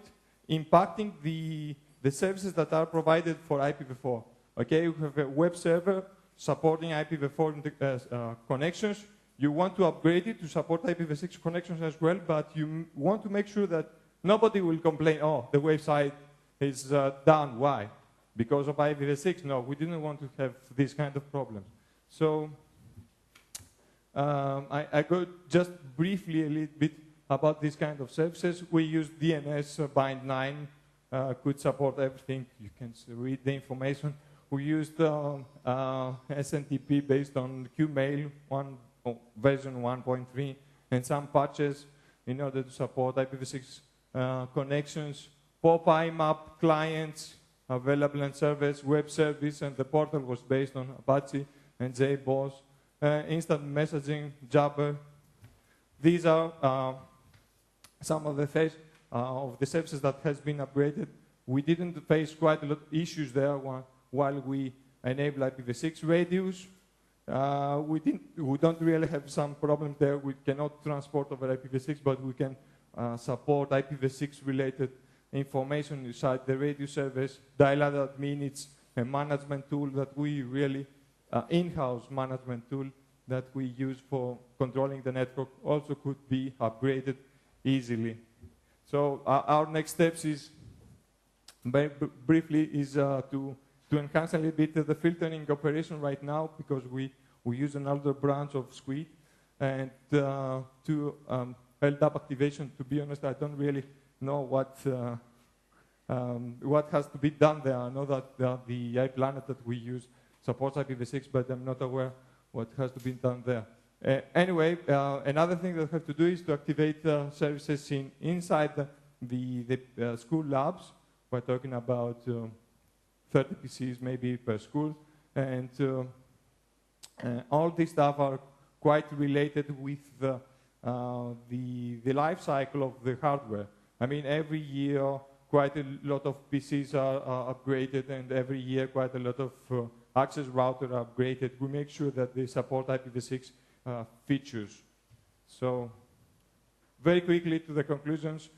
impacting the services that are provided for IPv4. Okay, we have a web server supporting IPv4 connections. You want to upgrade it to support IPv6 connections as well, but you want to make sure that nobody will complain, oh, the website is down. Why? Because of IPv6? No, we didn't want to have this kind of problems. So I go just briefly a little bit about this kind of services. We use DNS bind 9, could support everything. You can read the information. We used SNTP based on QMail version 1.3 and some patches in order to support IPv6 connections. POP IMAP clients available and service, web service, and the portal was based on Apache and JBoss. Instant messaging, Jabber. These are some of the services that has been upgraded. We didn't face quite a lot of issues there while we enable IPv6 radios. We don't really have some problem there. We cannot transport over IPv6, but we can support IPv6 related information inside the radio service. Dial-up admin, it's a management tool that we really, in-house management tool that we use for controlling the network, also could be upgraded easily. So our next steps is, very briefly, is to enhance a little bit the filtering operation right now, because we use another branch of Squid, and to LDAP activation. To be honest, I don't really know what has to be done there. I know that the iPlanet that we use supports IPv6, but I'm not aware what has to be done there. Anyway, another thing that we have to do is to activate services inside the school labs. We're talking about 30 PCs maybe per school, and all these stuff are quite related with the life cycle of the hardware. I mean, every year quite a lot of PCs are upgraded, and every year quite a lot of access routers are upgraded. We make sure that they support IPv6 features. So, very quickly to the conclusions.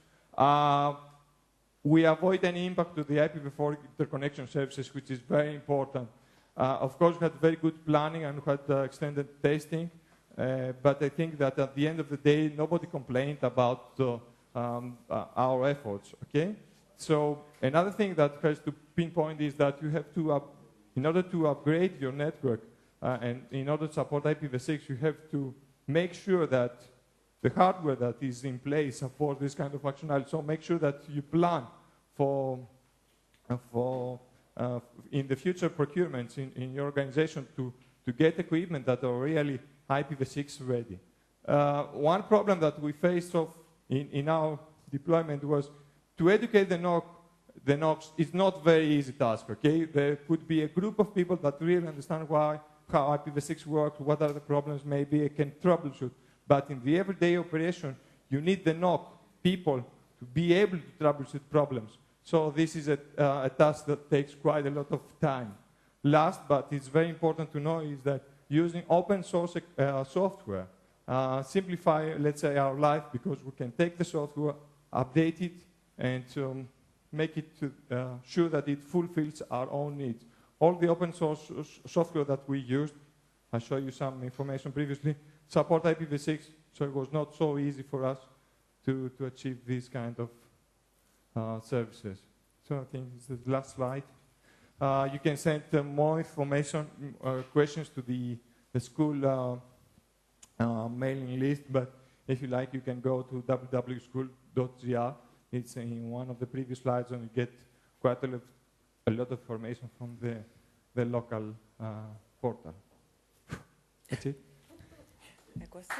We avoid any impact to the IPv4 interconnection services, which is very important. Of course, we had very good planning and we had extended testing, but I think that at the end of the day, nobody complained about our efforts, okay? So another thing that has to pinpoint is that you have to, in order to upgrade your network and in order to support IPv6, you have to make sure that the hardware that is in place supports this kind of functionality. So make sure that you plan for in the future procurements in your organization to get equipment that are really IPv6 ready. One problem that we faced in our deployment was to educate the NOCs is not very easy task, okay? There could be a group of people that really understand how IPv6 works, what are the problems, maybe can troubleshoot. But in the everyday operation, you need the NOC people to be able to troubleshoot problems. So this is a task that takes quite a lot of time. Last, but it's very important to know, is that using open source software simplify, let's say, our life, because we can take the software, update it, and make it sure that it fulfills our own needs. All the open source software that we used, I showed you some information previously, support IPv6, so it was not so easy for us to achieve these kind of services. So I think it's the last slide. You can send more information, questions to the school mailing list, but if you like, you can go to www.school.gr. It's in one of the previous slides, and you get quite a lot of information from the local portal. That's it. A question?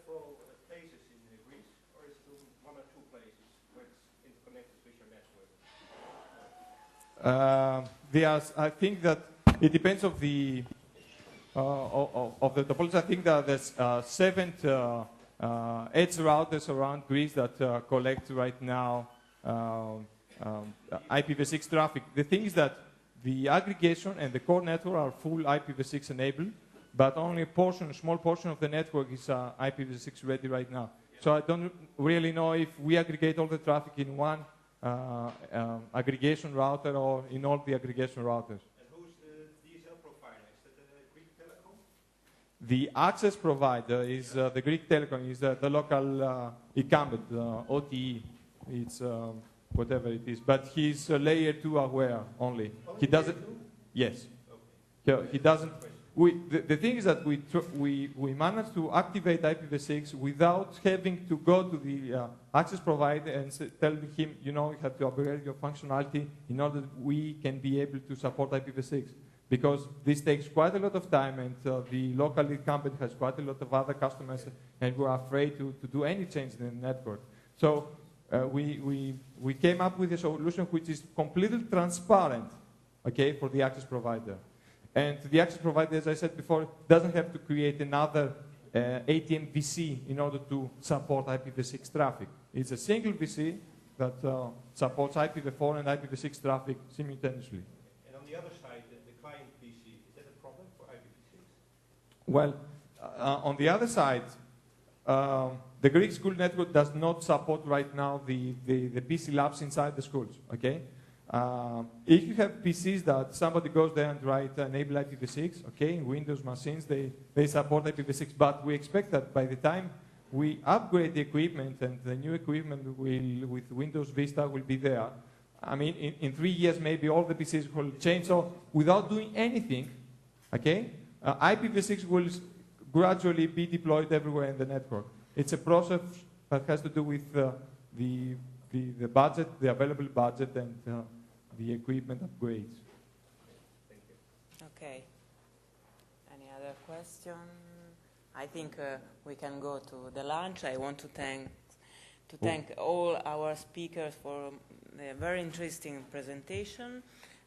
several places in Greece, or is it one or two places where it's interconnected with your network? I think that it depends of the topology. I think that there's 7 edge routers around Greece that collect right now IPv6 traffic. The thing is that the aggregation and the core network are full IPv6 enabled, but only a small portion of the network is IPv6 ready right now. So I don't really know if we aggregate all the traffic in one aggregation router or in all the aggregation routers. And who's the DSL provider? Is that the Greek Telecom? The access provider is the Greek Telecom, is the local incumbent, OTE. It's whatever it is, but he's layer 2 aware only. He doesn't. Yes. Okay. He doesn't. The thing is that we managed to activate IPv6 without having to go to the access provider and tell him, you know, you have to upgrade your functionality in order that we can be able to support IPv6. Because this takes quite a lot of time, and the local incumbent has quite a lot of other customers, and we're afraid to do any change in the network. So we came up with a solution which is completely transparent, okay, for the access provider. And the access provider, as I said before, doesn't have to create another ATM VC in order to support IPv6 traffic. It's a single VC that supports IPv4 and IPv6 traffic simultaneously. And on the other side, the client VC, is that a problem for IPv6? Well, on the other side, the Greek school network does not support right now the PC labs inside the schools, okay? If you have PCs that somebody goes there and write enable IPv6, okay, Windows machines, they support IPv6, but we expect that by the time we upgrade the equipment and the new equipment with Windows Vista will be there, I mean, in 3 years maybe all the PCs will change, so without doing anything, okay, IPv6 will gradually be deployed everywhere in the network. It's a process that has to do with the budget, the available budget, and the equipment upgrades. Thank you. Okay. Any other question? I think we can go to the lunch. I want to thank all our speakers for a very interesting presentation,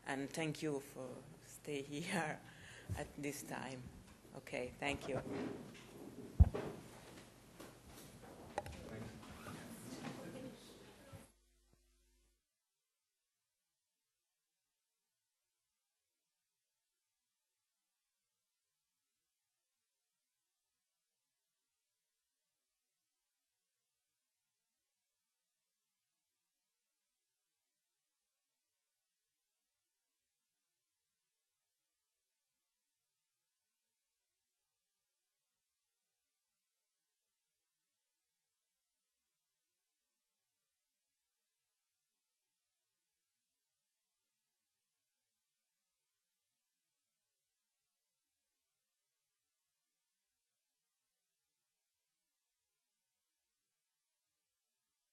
and thank you for staying here at this time. Okay, thank you.